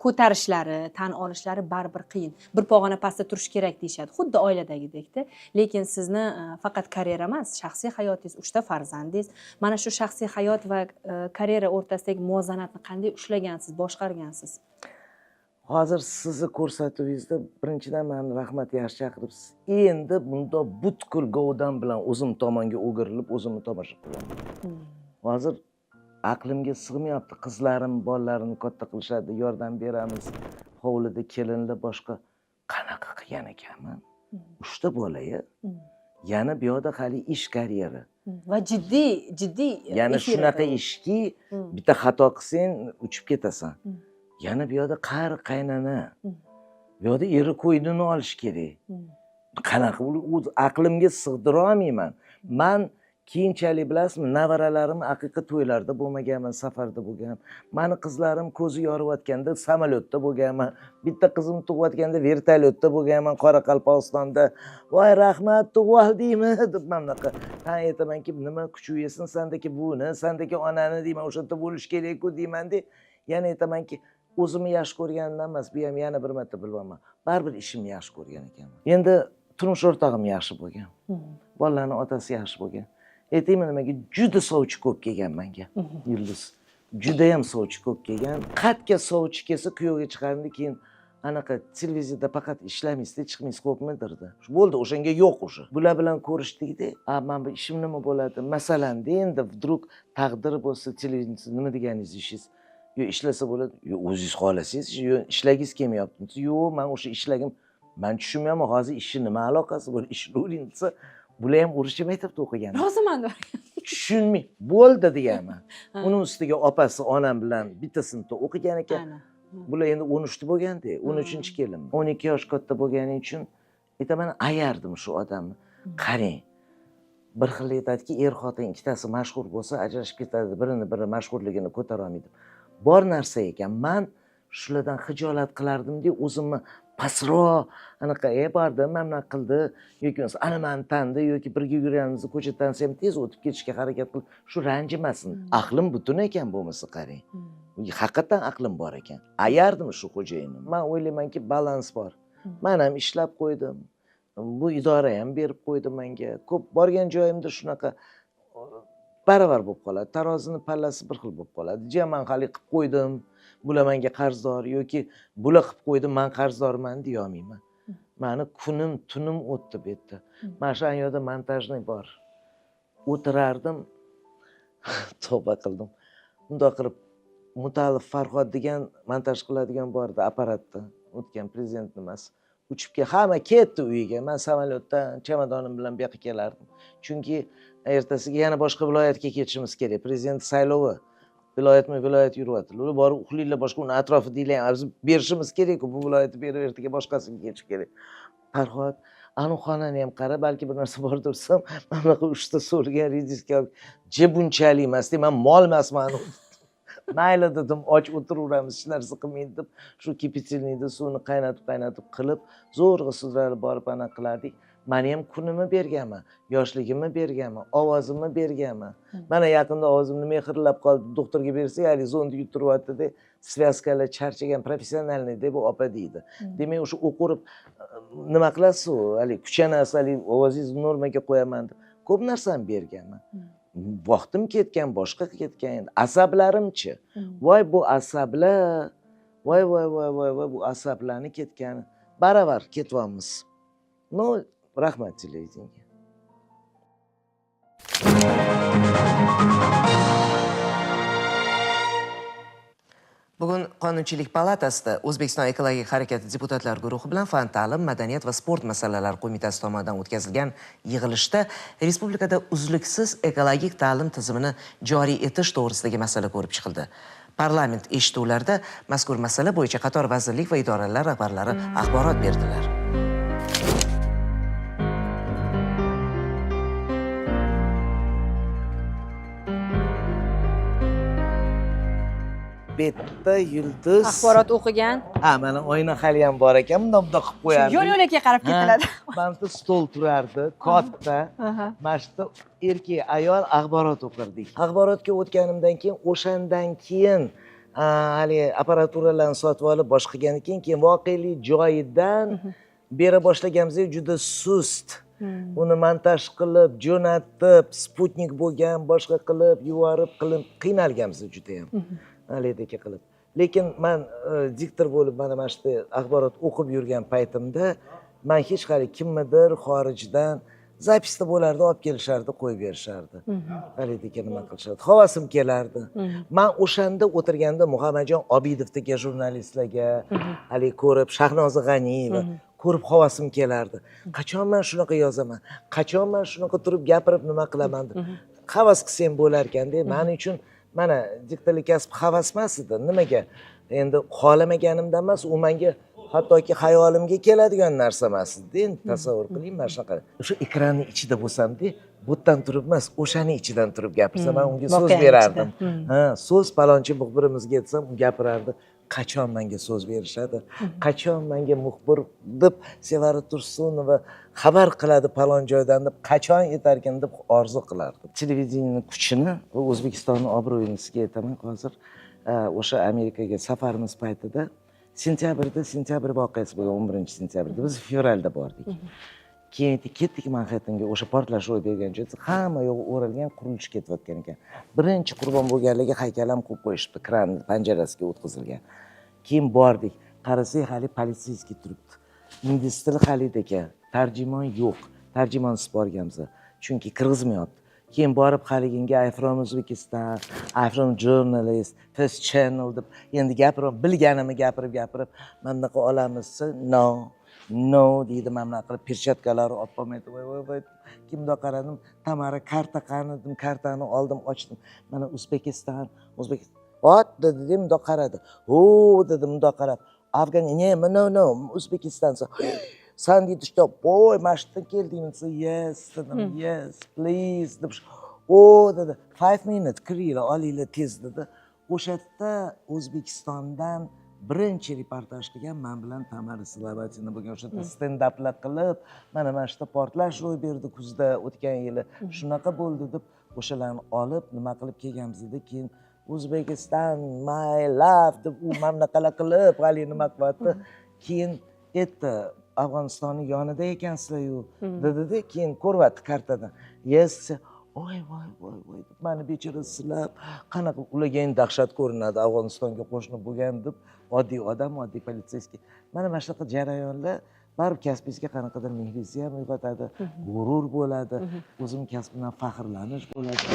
ko'tarishlari, tan olishlari baribir qiyin. Bir pog'ona pastda turish kerak deyishadi, xuddi oiladagidekda. Lekin sizni faqat karyera emas, shaxsiy hayotingiz, 3 ta farzandingiz, mana shu shaxsiy hayot va karyera o'rtasidagi muvozanatni qanday ushlagansiz, boshqargansiz? Hozir sizni ko'rsatuvingizda birinchidan meni rahmat yaxshi chaqiribsiz. Endi bunda butkul govdan bilan o'zim tomonga o'girilib, o'zimni tomosha qilaman. Hozir aqlimga sig'mayapti. Qizlarim, bolalarimni katta qilishadi, yordam beramiz. Hovlida kelinlar boshqa qanaqa qilgan ekanman? 3 ta bola-ya. Yana bu yoqda hali ish karyera. Va jiddiy Yana efir. shunaqa ishki, bitta xato qilsang uchib ketasan. Yana bu yoqda qaynana. Bu yoqda eri qo'ynini olish kerak. Qanaqa o'z aqlimga sig'dira olmayman. Men keyinchalik bilasizmi, navaralarim haqiqiy to'ylarda bo'lmaganman, safarda bo'lganman. Meni qizlarim ko'zi yoriyotganda samolyotda bo'lganman. Bitta qizim tug'ayotganda vertolyotda bo'lganman Qoraqalpog'istonda. Voy rahmat, tug'aldingmi deb mamlaqa. Ha aytamanki, nima kuchu yesin sendagi buni, sendagi onani deyman, o'shanda bo'lish kerak-ku deyman-da. Yana aytamanki, o'zimni yaxshi ko'rganimdan emas, bu ham yana bir marta bilaman. Baribir ishimni yaxshi ko'rgan ekanman. Endi turmush o'rtog'im yaxshi bo'lgan. Bolalarning otasi yaxshi bo'lgan. Aytaymi nimaga, juda sovchi ko'p kelgan menga. Yulduz. Juda ham sovchi ko'p kelgan. Qatga sovchi kelsa kuyovga chiqardi, keyin anaqa televizorda faqat ishlamaysiz, chiqmaysiz ko'pmidirdi. Bo'ldi, o'shanga yo'q o'sha. Bular bilan ko'rishdikda, men bu ishim nima bo'ladi? Masalan, endi vdrug taqdir bo'lsa, televizor nima deganingiz ishingiz? Yo ishlasa bo'ladi, yo o'zingiz xohlasangiz, yo ishlagingiz kelmayapti. Yo'q, men o'sha ishlagim, men tushunmayman, hozir ishni nima aloqasi bor? Ishlavering desa, bular ham urushib aytibdi o'qigan. Roziman. Tushunmay, bo'ldi deganman. Uning ustiga opasi onam bilan bitta sinfda o'qigan ekan. Bular endi 13 bo'lganda, 13-kelin. 12 yosh katta bo'lgani uchun aytaman, ayardim shu odamni. Qarang. Bir xil aytadiki, xotin ikkitasi mashhur bo'lsa, ajrashib ketadi, birini-biri mashhurligini ko'tara olmaydi. Bor narsa ekan. Men shulardan xijolat qilardim-da, o'zimni pastroq anaqa bordim, mana qildi yoki ana meni tandi yoki birga yurganimizni ko'chadan ham tez o'tib ketishga harakat qilib, shu ranjimasin. Aqlim butun ekan bo'lmasa qarang. Haqiqatan aqlim bor ekan. Ayardim shu xo'jayinni. Men o'ylaymanki, balans bor. Men ham ishlab qo'ydim. Bu idora ham berib qo'ydi menga. Ko'p borgan joyimda shunaqa baravar bo'lib qoladi. Tarozini pallasi bir xil bo'lib qoladi. Men hali qilib qo'ydim, bular menga qarzdor yoki bular qilib qo'ydi, men qarzdorman deya olmayman. Meni kunim, tunim o'tdi bu yerda. Mana shu yerda montajniy bor. O'tirardim, tavba qildim. Bundoq qilib Mutalif Farhod degan montaj qiladigan bor edi apparatda. O'tgan prezident nimasi. Uchib hamma ketdi uyiga. Men samolyotdan chamadonim bilan bu yoqqa kelardim. Chunki ertasiga yana boshqa viloyatga ketishimiz kerak. Prezident saylovi viloyat yuryapti. Ular borib uxlaylar, boshqa uni atrofida biz berishimiz kerak-ku, bu viloyatni berib ertaga boshqasiga ketish kerak. Farhod, anu xonani ham qara, balki bir narsa bor dursam, mana bu 3 ta so'rgan ridiska bunchalik emas, men mol emasman. Mayli dedim, och o'tiraveramiz, hech narsa qilmaydi deb, shu kipitelniyda suvni qaynatib qilib, zo'rg'a sudralib borib ana qilardik. Meni ham kunimni berganman, yoshligimni berganman, ovozimni berganman. Mana yaqinda ovozimni mehrlab qoldi, doktorga bersak, hali zonda yutiryapti-da, svязкаlar charchagan, professionalniy deb bu opa deydi. Demak, o'sha o'qirib nima qilasiz, hali kuchanasiz, hali ovozingizni normaga qo'yaman deb ko'p narsani berganman. Vaqtim ketgan, boshqa ketgan endi. Asablarimchi. Voy bu asablar, voy bu asablarni ketgani baravar ketyapmiz. No, rahmat televideniyaga. Bugun Qonunchilik palatasida O'zbekiston ekologik harakati deputatlar guruhi bilan Fan ta'lim, madaniyat va sport masalalari qo'mitasi tomonidan o'tkazilgan yig'ilishda respublikada uzluksiz ekologik ta'lim tizimini joriy etish to'g'risidagi masala ko'rib chiqildi. Parlament eshituvlarida mazkur masala bo'yicha qator vazirlik va idoralar rahbarlari axborot berdilar. Bitta Yulduz. Axborot o'qigan. Ha, mana oyna hali ham bor ekan, bundoq qilib qo'yardi. Yo'l-yo'lakka qarab ketiladi. Mana bu stol turardi, katta. Mana shu erkak ayol axborot o'qirdik. Axborotga o'tganimdan keyin, o'shandan keyin haligi apparaturalarni sotib olib boshqa qilgandan keyin voqelik joyidan bera boshlaganimizda juda sust. Uni montaj qilib, jo'natib, sputnik bo'lgan, boshqa qilib, yuvarib qilib qiynalganmiz juda ham. Haligidek qilib. Lekin men diktor bo'lib mana shu axborot o'qib yurgan paytimda men hech qanday kimnidir xorijdan zapisda bo'lardi, olib kelishardi, qo'yib berishardi. Haligidek nima qilishardi. Havasim kelardi. Men o'shanda o'tirganda Muhammadjon Obidovdagi jurnalistlarga haligi ko'rib, Shahnoza G'aniyeva ko'rib havasim kelardi. Qachon men shunaqa yozaman? Qachon men shunaqa turib gapirib nima qilaman deb. Havas qilsam bo'lar ekan-da. Men uchun mana diktorlik kasb havas emas edi. Nimaga? Endi xohlamaganimdan emas, u menga hattoki hayolimga keladigan narsa emas edi. Endi tasavvur qiling, mana shunaqa. O'sha ekranning ichida bo'lsam-da, bu yerdan turib emas, o'shani ichidan turib gapirsam, men unga so'z berardim. Ha, so'z palonchi muxbirimizga aytsam, u gapirardi. Qachon menga so'z berishadi? Qachon menga muxbir deb Sevara Tursunova xabar qiladi palon joydan deb qachon yetarkin deb orzu qilardi. Televideniyaning kuchini va O'zbekistonning obro'yisiga aytaman hozir. O'sha Amerikaga safarimiz paytida sentyabr voqeasi bo'lgan 11-sentyabrda biz fevralda bordik. Keyin ketdik Manhattanga, o'sha portlash ro'y bergan joyda hamma yo'g'i o'ralgan, qurilish ketayotgan ekan. Birinchi qurbon bo'lganlarga haykal ham qo'yib qo'yishibdi, kran panjarasiga o'tkazilgan. Keyin bordik, qarasak hali politsiyskiy turibdi. Ingliz tili halid ekan, tarjimon yo'q. Tarjimonsiz borganmiz. Chunki kirgizmayapti. Keyin borib haliginga I from Uzbekistan, I from journalist, first channel deb endi gapirib, bilganimni gapirib, mendaqa olamizsa, no deydi, mana bunaqa qilib perchatkalari olib qo'ymaydi. Voy, kimda qaradim, Tamara karta qanidim, kartani oldim, ochdim. Mana O'zbekiston. Ot dedi, bundoq qaradi. Ho dedi, bundoq qarab. No, O'zbekiston. San deydi, что, boy, mashqdan keldingmi? Yes, dedim, yes, please deb. O dedi, 5 minutes kiringlar, olinglar tez dedi. O'sha yerda O'zbekistondan birinchi reportaj qilgan men bilan Tamara Slovatina bo'lgan, o'sha yerda stand-uplar qilib, mana shu portlash ro'y berdi kuzda o'tgan yili. Shunaqa bo'ldi deb o'shalarni olib nima qilib kelganmiz-da, keyin O'zbekiston my love deb u mamlakatlar qilib, hali nima qilyapti. Keyin aytdi, Afg'onistonning yonida ekansizlar-yu, dedi-da, keyin ko'ryapti kartadan. Yes, voy, mani bechora silab, qanaqa ularga endi dahshat ko'rinadi, Afg'onistonga qo'shni bo'lgan deb, oddiy odam, oddiy politsiyskiy. Mana shunaqa jarayonlar baribir kasbingizga qanaqadir mehringizni ham uyg'otadi, g'urur bo'ladi, o'zim kasbimdan faxrlanish bo'ladi.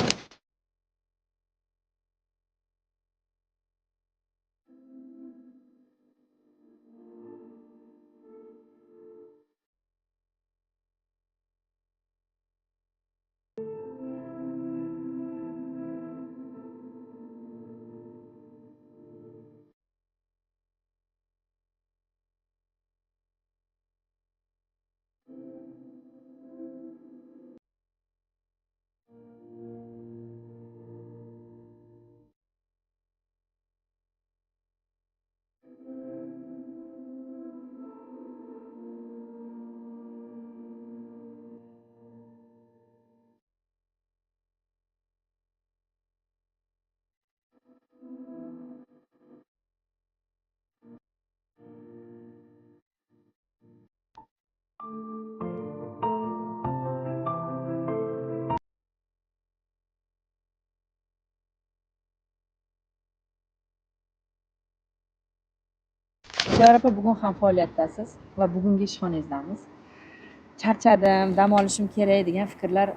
Sevara opa, bugun ham faoliyatdasiz va bugungi ishxonangizdamiz. Charchadim, dam olishim kerak degan fikrlar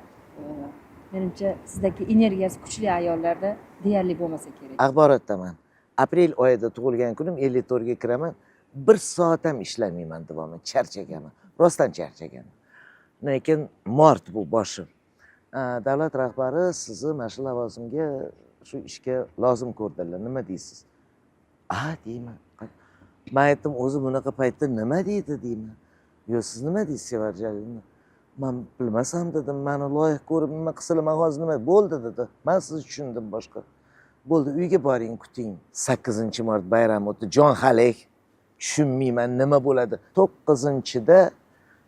menimcha sizdagi energiyasi kuchli ayollarda deyarli bo'lmasa kerak. Axborotdaman. Aprel oyida tug'ilgan kunim 54 ga kiraman. 1 soat ham ishlamayman davoman, charchagaman. Rostdan charchagaman. Lekin mart bu boshim. Davlat rahbari sizni mana shu lavozimga, shu ishga lozim ko'rdilar. Nima deysiz? Deyman. Men aytdim, o'zi bunaqa paytda nima deydi deyman. Yo, siz nima deysiz, Sevarjon? Men bilmasam dedim, meni loyiq ko'rib nima qilsalar, men hozir nima bo'ldi dedi. Men sizni tushundim boshqa. Bo'ldi, uyga boring, kuting. 8-mart bayram o'tdi. Jon Halek tushunmayman nima bo'ladi. 9-da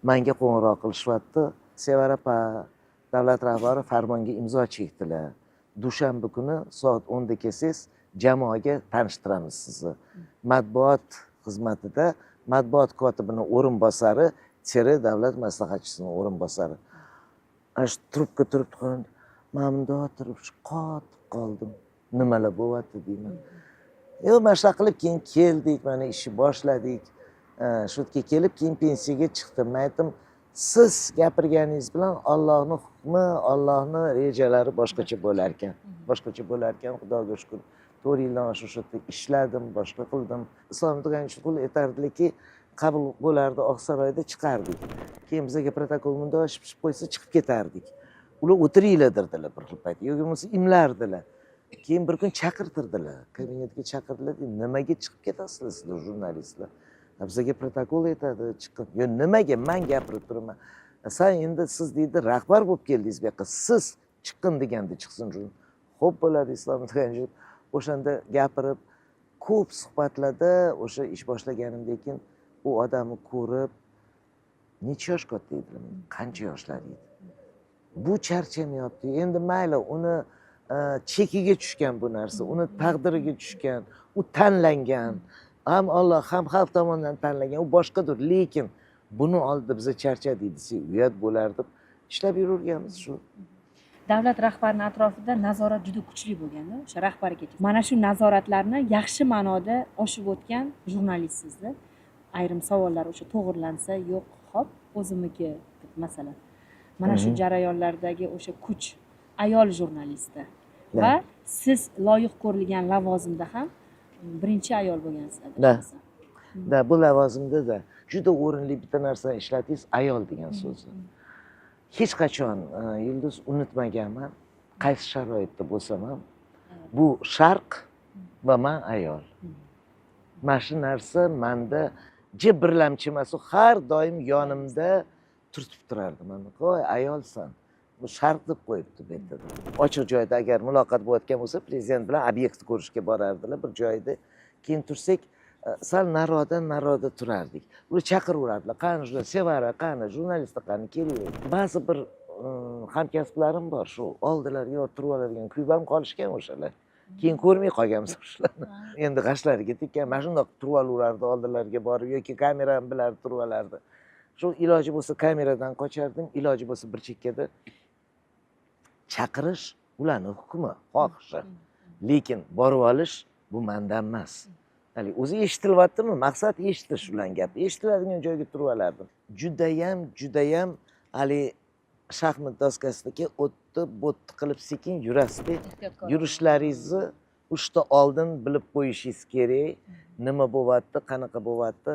menga qo'ng'iroq qilishyapti. Sevara opa, davlat rahbari farmonga imzo chekdilar. Dushanba kuni soat 10 da kelsangiz jamoaga tanishtiramiz sizni. Matbuot xizmatida matbuot kotibini o'rinbosari, Cheri davlat maslahatchisining o'rinbosari. Ana shu trubka turib turgan, men bunda o'tirib qotib qoldim. Nimalar bo'lyapti deyman. Mana shunaqa qilib keyin keldik, mana ishni boshladik. Shu yerga kelib keyin pensiyaga chiqdim. Men aytdim, siz gapirganingiz bilan Allohning hukmi, Allohning rejalari boshqacha bo'lar ekan. Boshqacha bo'lar ekan, Xudoga shukr. 4 yildan oshiq shu yerda ishladim, boshqa qildim. Islom Tug'anishqul aytardiki, qabul bo'lardi Oqsaroyda chiqardik. Keyin bizga protokol mundoq ship qo'ysa chiqib ketardik. Ular o'tiringlar dedilar bir xil payt. Yo'q bo'lmasa imlardilar. Keyin bir kun chaqirtirdilar. Kabinetga chaqirdilar, nimaga chiqib ketasizlar sizlar jurnalistlar? Bizga protokol aytadi, chiqib. Yo nimaga men gapirib turaman? Sen endi siz deydi rahbar bo'lib keldingiz bu yoqqa. Siz chiqqin deganda chiqsin jurnal. Xo'p bo'ladi Islom Tug'anishqul. O'shanda gapirib ko'p suhbatlarda o'sha ish boshlaganimdan keyin u odamni ko'rib necha yosh katta edilar, qancha yoshlar edi. Bu charchamayapti. Endi mayli uni chekiga tushgan bu narsa, uni taqdiriga tushgan, u tanlangan. Ham Alloh ham xalq tomonidan tanlangan, u boshqadir, lekin buni oldida biza charchadik desak, uyat bo'lardi. Ishlab yurganmiz shu. Davlat rahbarining atrofida nazorat juda kuchli bo'lganda, o'sha rahbargacha. Mana shu nazoratlarni yaxshi ma'noda oshib o'tgan jurnalistsizda. Ayrim savollar o'sha to'g'rilansa, yo'q, hop, o'zimniki masalan. Mana shu jarayonlardagi o'sha kuch ayol jurnalistda va siz loyiq ko'rilgan lavozimda ham birinchi ayol bo'lgansiz. Da, bu lavozimda juda o'rinli bitta narsani ishlatingiz, ayol degan so'zni. Hech qachon Yulduz unutmaganman, qaysi sharoitda bo'lsam ham, bu sharq va men ayol. Mana shu narsa menda birlamchi emas, har doim yonimda turtib turardi. Men qo'y ayolsan. Bu sharq deb qo'yibdi bu yerda. Ochiq joyda agar muloqot bo'layotgan bo'lsa, prezident bilan obyektni ko'rishga borardilar bir joyda. Keyin tursak, sal naroda turardik. Ular chaqiraverardilar. Qani Sevara, qani jurnalistlar, qani keling. Ba'zi bir hamkasblarim bor, shu oldilariga turib oladigan kuyib ham qolishgan o'shalar. Keyin ko'rmay qolganmiz shularni. Endi g'ashlariga tekkan, mana shundoq turib olaverardi oldilariga borib yoki kamerani bilar turib olardi. Shu iloji bo'lsa kameradan qochardim, iloji bo'lsa bir chekkada chaqirish ularning hukmi, xohishi. Lekin borib olish bu mendan emas. Hali o'zi eshitilyaptimi? Maqsad eshitish ulan gap. Eshitiladigan joyga turib olardim. Judayam hali shaxmat doskasidagi o'tni bo'tni qilib sekin yurasizda. Yurishlaringizni uchta oldin bilib qo'yishingiz kerak. Nima bo'lyapti, qanaqa bo'lyapti?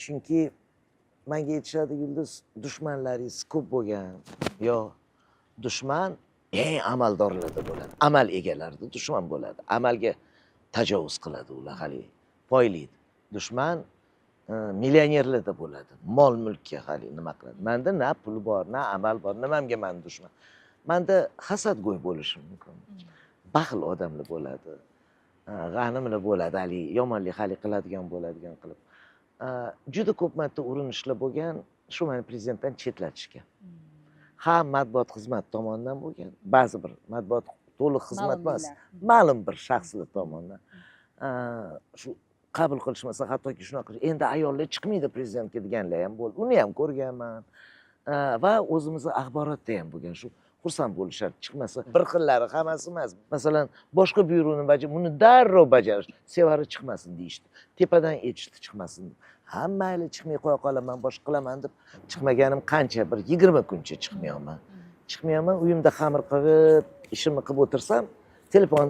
Chunki menga aytishadi, Yulduz, dushmanlaringiz ko'p bo'lgan. Yo'q, dushman amaldorlarda bo'ladi. Amal egalarida dushman bo'ladi. Amalga tajovuz qiladi ular, hali poylaydi. Dushman millionerlarda bo'ladi. Mol mulkka hali nima qiladi. Menda na pul bor, na amal bor. Nimamga men dushman? Menda hasadgo'y bo'lishi mumkin. Baxil odamlar bo'ladi. G'animlar bo'ladi, hali yomonlik hali qiladigan bo'ladigan qilib. Juda ko'p marta urinishlar bo'lgan, shu meni prezidentdan chetlatishgan. Ham matbuot xizmati tomonidan bo'lgan, ba'zi bir matbuot to'liq xizmat emas, ma'lum bir shaxslar tomonidan. Shu qabul qilishmasa, hattoki shunaqa, endi ayollar chiqmaydi prezidentga deganlar ham bo'ldi. Uni ham ko'rganman. Va o'zimizning axborotda ham bo'lgan shu. Xursand bo'lishar, chiqmasa bir xillari hammasi emas. Masalan, boshqa byuroni buni darrov bajarish, Sevara chiqmasin deyishdi. Tepadan aytishdi chiqmasin. Ha, mayli chiqmay qo'ya qolaman, boshqa qilaman deb chiqmaganim qancha, bir 20 kuncha chiqmayman. Chiqmayman, uyimda xamir qilib, ishimni qilib o'tirsam, telefon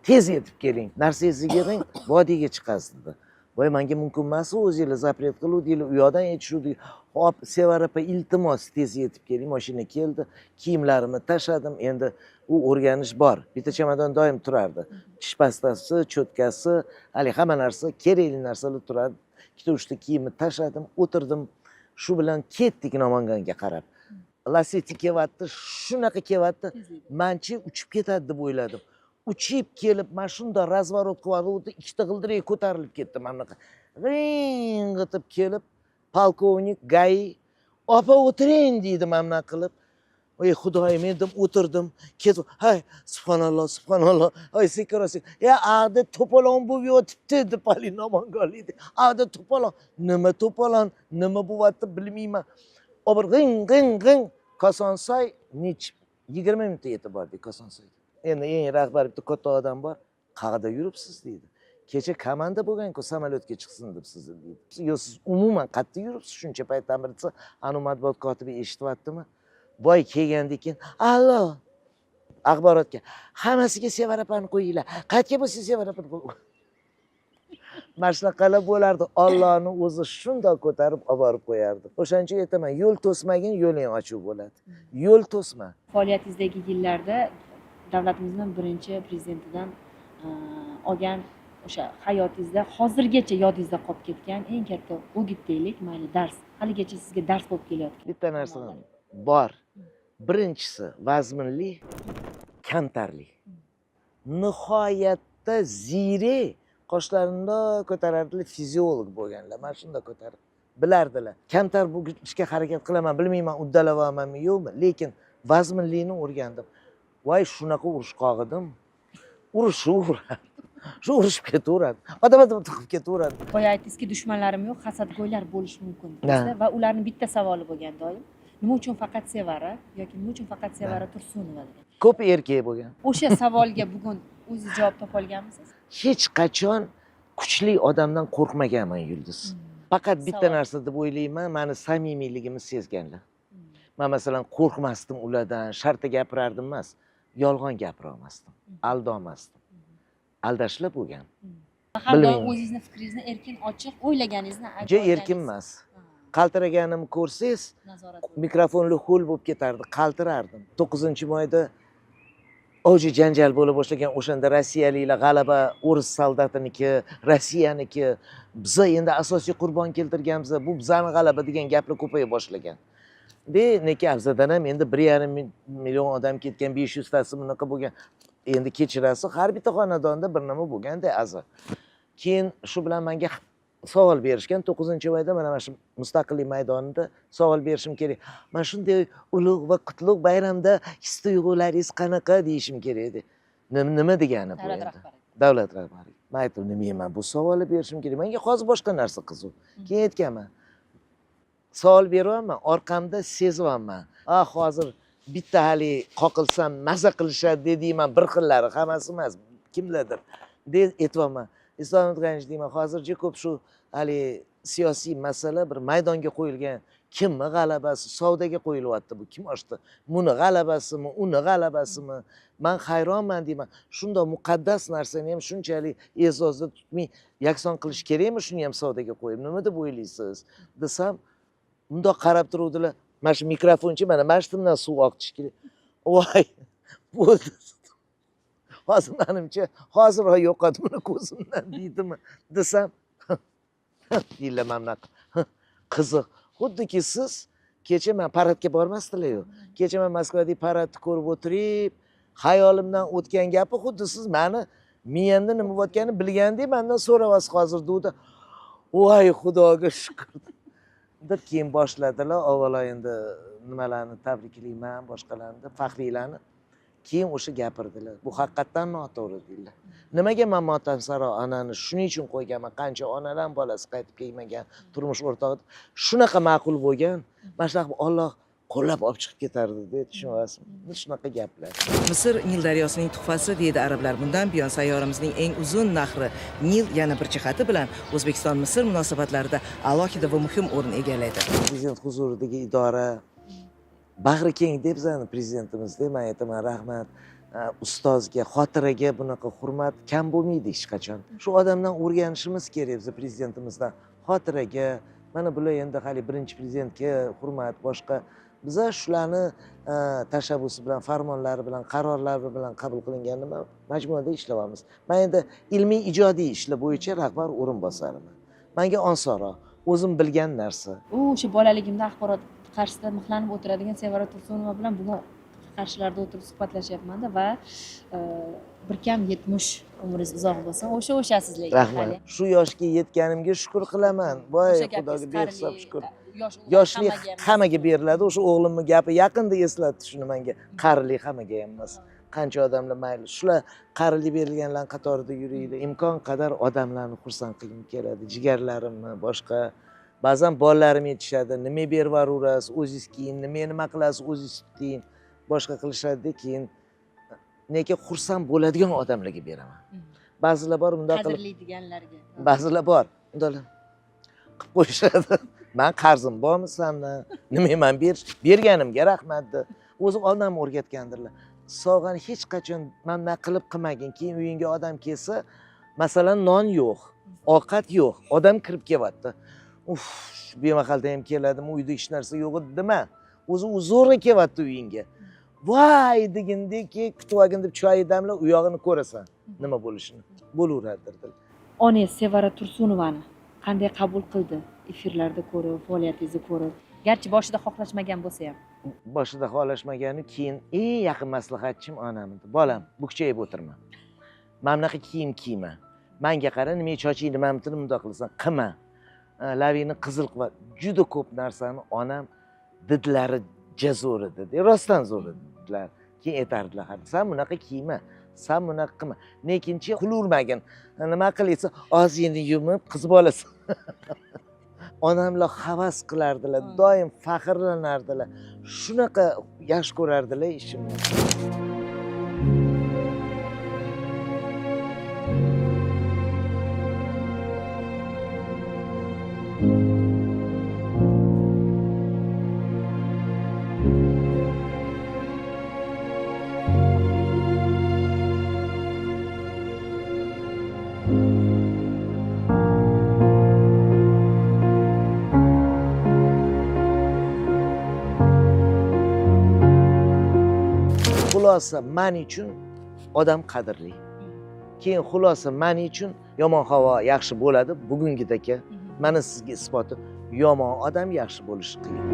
tez yetib keling, narsangizni yig'ing, vodiyga chiqasiz dedi. Voy, menga mumkin emas, o'zingizlar zapret qiluvdinglar, u yoqdan aytishuvdingiz. Hop, Sevara opa, iltimos tez yetib keling, mashina keldi, kiyimlarimni tashladim. Endi u o'rganish bor. Bitta chamadon doim turardi. Tish pastasi, cho'tkasi, hali hamma narsa, kerakli narsalar turardi. Ikkita uchta kiyimni tashladim, o'tirdim. Shu bilan ketdik Namanganga qarab. Lasetti kelyapti, shunaqa kelyapti. Menchi uchib ketadi deb o'yladim. Uchib kelib, mana shunda razvorot qilib, ikkita g'ildirak ko'tarilib ketdi mana bunaqa. G'ing'itib kelib, polkovnik, gai, opa o'tiring deydi mana bunaqa qilib. Ey xudoyim, men dedim o'tirdim, ketib, hay, subhanalloh, ay sekin. Ya ag'da to'polon bo'lib yotibdi deb hali nomongorlik. Ag'da to'polon, nima to'polon, nima bo'lyapti bilmayman. Obir g'ing Kosonsoy nech 20 minutda yetib bordik Kosonsoyga. Endi eng rahbar bitta katta odam bor. Qayerda yuribsiz deydi. Kecha komanda bo'lgan-ku samolyotga chiqsin deb sizni deydi. Yo siz umuman qayerda yuribsiz shuncha paytdan beri desa, anu matbuot kotibi eshityaptimi? Boy kelgandan keyin, "Allo, axborotga hammasiga Sevarapani qo'yinglar. Qayerga bo'lsa Sevarapani qo'ying." Mana shunaqalar bo'lardi. Allohning o'zi shunday ko'tarib olib borib qo'yardi. O'shaning uchun aytaman, yo'l to'smagin, yo'ling ochiq bo'ladi. Yo'l to'sma. Faoliyatingizdagi yillarda davlatimizning birinchi prezidentidan olgan o'sha hayotingizda hozirgacha yodingizda qolib ketgan eng katta o'git deylik, mayli dars, haligacha sizga dars bo'lib kelayotgan Bitta narsa bor. Birinchisi vazminli, kamtarlik. Nihoyatda ziyrak qoshlarini ko'tarardilar, fiziolog bo'lganlar. Mana shunda ko'tarib bilardilar. Kamtar bo'lishga harakat qilaman, bilmayman uddalamanmi yo'qmi, lekin vazminlikni o'rgandim. Voy shunaqa urush qog'idim. Urishib shu urishib ketaveradi. Odam tiqib ketaveradi. boya aytdingizki, dushmanlarim yo'q, hasadgo'ylar bo'lishi mumkin dedingizda va ularning bitta savoli bo'lgan doim, nima uchun faqat Sevara yoki nima uchun faqat Sevara Tursunova degan. Ko'p erkak bo'lgan. O'sha savolga bugun o'zingiz javob topa olganmisiz? Hech qachon kuchli odamdan qo'rqmaganman Yulduz. Faqat bitta Savol. narsa deb o'ylayman, meni samimiyligimni sezganlar. Men masalan qo'rqmasdim ulardan, shartta gapirardim emas, yolg'on gapira olmasdim, aldolmasdim. Aldashlar bo'lgan. Har doim Bilmayman. o'zingizni fikringizni erkin, ochiq, o'ylaganingizni aytib Juda erkin emas. Qaltiraganimni ko'rsangiz, nazorat mikrofonli ho'l bo'lib ketardi, qaltirardim. 9-moyda o'ji janjal bo'la boshlagan, o'shanda rossiyaliklar g'alaba o'ris soldatiniki, Rossiyaniki, biza endi asosiy qurbon keltirganmiz, bu bizani g'alaba degan gaplar ko'paya boshlagan. Nega afzadan ham endi 1,5 million odam ketgan, 500 tasi bunaqa bo'lgan. Endi kechirasiz, har bitta xonadonda bir nima bo'lganda azi. Keyin shu bilan menga savol berishgan 9-oyda mana shu mustaqillik maydonida savol berishim kerak. Mana shunday ulug' va qutlug' bayramda his-tuyg'ularingiz qanaqa deyishim kerak edi. Nima degani bu endi? Davlat rahbari. Men aytdim, nima bu savolni berishim kerak. Menga hozir boshqa narsa qiziq. Keyin aytganman. Savol beryapman, orqamda sezyapman. Hozir bitta hali qoqilsam maza qilishadi dediyman, bir xillari, hammasi emas, kimlardir deb aytibman. Islom G'aniyev deyman, hozircha ko'p shu hali siyosiy masala bir maydonga qo'yilgan. Kimni g'alabasi, savdoga qo'yilyapti bu, kim ochdi? Buni g'alabasimi, uni g'alabasimi? Men hayronman deyman. Shunda muqaddas narsani ham shunchalik e'zozda tutmay yakson qilish kerakmi, shuni ham savdoga qo'yib? Nima deb o'ylaysiz? Desam, bundoq qarab turuvdilar. Mana shu mikrofonchi, mana mashtumdan suv oqitish kerak. Voy, bo'ldi. Hozir menimcha, hozirroq yo'qotdi buni ko'zimdan deydimi? Desam, deylar mamlakat. Qiziq. Xuddiki siz kecha men paradga bormasdilar-ku. Kecha men Moskvadagi paradni ko'rib o'tirib, xayolimdan o'tgan gapi xuddi siz meni miyamda nima bo'layotganini bilgandek mendan so'rayapsiz hozir dedi. Voy, Xudoga shukr. deb keyin boshladilar. Avvalo endi nimalarni tabriklayman, boshqalarni, faxriylarni. Keyin o'sha gapirdilar. Bu haqiqatdan noto'g'ri deydilar. Nimaga men motamsaro onani shuning uchun qo'yganman? Qancha onalar bolasi qaytib kelmagan, turmush o'rtog'i shunaqa ma'qul bo'lgan. Mana shunaqa Alloh qo'llab olib chiqib ketardi deb tushunyapsizmi? Shunaqa gaplar. Misr Nil daryosining tuhfasi deydi arablar. Bundan buyon sayyoramizning eng uzun nahri Nil yana bir jihati bilan O'zbekiston-Misr munosabatlarida alohida va muhim o'rin egallaydi. Prezident huzuridagi idora bag'ri keng deb bizani prezidentimiz deb men aytaman, rahmat. Ustozga, xotiraga bunaqa hurmat kam bo'lmaydi hech qachon. Shu odamdan o'rganishimiz kerak biz prezidentimizdan. Xotiraga, mana bular endi hali birinchi prezidentga hurmat, boshqa biza shularni tashabbusi bilan, farmonlari bilan, qarorlari bilan qabul qilinganini majmuada ishlayapmiz. Men endi ilmiy ijodiy ishlar bo'yicha rahbar o'rinbosariman. Menga osonroq, o'zim bilgan narsa. O'sha bolaligimda axborot qarshisida mixlanib o'tiradigan Sevara Tursunova bilan bugun qarshilarda o'tirib suhbatlashyapman-da va bir kam 70 umringiz uzoq bo'lsin. O'shasiz lekin. Rahmat. Shu yoshga yetganimga shukr qilaman. Voy, Xudoga behisob shukr. yoshlik hammaga beriladi. O'sha o'g'limni gapi yaqinda eslatdi shuni menga. Qarilik hammaga ham emas. Qancha odamlar mayli, shular qarilik berilganlar qatorida yuriydi. Imkon qadar odamlarni xursand qilgim keladi. Jigarlarimni, boshqa ba'zan bolalarim aytishadi, nima berib yuborasiz, o'zingiz kiyin, nima qilasiz, o'zingiz tuting, boshqa qilishadi, keyin nega xursand bo'ladigan odamlarga beraman. Ba'zilar bor bunday qilib qadrlaydiganlarga. ba'zilar bor bunday qilib qo'yishadi. Men qarzim bormi sendan? Nima men berganimga rahmat deb. O'zi onam o'rgatgandirlar. Sog'ani hech qachon mana qilib qilmagin. Keyin uyingga odam kelsa, masalan, non yo'q, ovqat yo'q, odam kirib kelyapti. Uf, bemahalda ham keladimi, uyda hech narsa yo'q edimi? O'zi u zo'rg'a kelyapti uyingga. Voy degandeki, kutib olgin deb choy damla u yog'ini ko'rasan, nima bo'lishini. Bo'laveradi. Onangiz Sevara Tursunovani qanday qabul qildi? Efirlarda ko'rib, faoliyatingizni ko'rib, garchi boshida xohlashmagan bo'lsa ham. Boshida xohlashmagani, keyin eng yaqin maslahatchim onam edi. Bolam, bukchayib o'tirma. Mana bunaqa kiyim kiyma. Menga qara, nima chochingni mamtini bundoq qilasan, qilma. Lavingni qizil qilma. Juda ko'p narsani onam didlari jazo'r edi. Rostdan zo'r edilar. Keyin aytardilar, "Sen bunaqa kiyma, sen bunaqa qilma." Lekinchi qulurmagin. Nima qilaysa, og'zingni yumib qizib olasan. Onamlar havas qilardilar, doim faxrlanardilar. Shunaqa yaxshi ko'rardilar ishimni. Xulosa men uchun odam qadrli. Keyin xulosa men uchun yomon havo yaxshi bo'ladi. Bugungidagi mana sizga isboti, yomon odam yaxshi bo'lishi qiyin.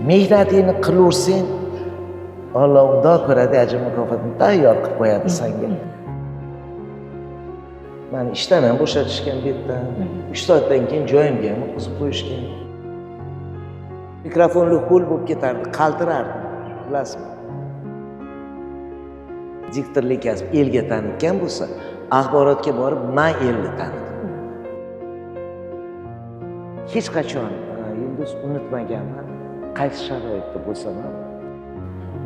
Mehnatingni qilaversang, Alloh undoq ko'radi, ajr mukofotini tayyor qilib qo'yadi senga. Mani ishdan ham bo'shatishgan bu yerdan. 3 soatdan keyin joyimga ham o'tkazib qo'yishgan. Mikrofonli ho'l bo'lib ketardi, qaltirardi, bilasizmi? Diktorlik kasb elga tanitgan bo'lsa, axborotga borib men elni tanidim. Hech qachon Yulduz unutmaganman, qaysi sharoitda bo'lsam ham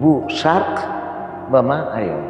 bu sharq va men ayol.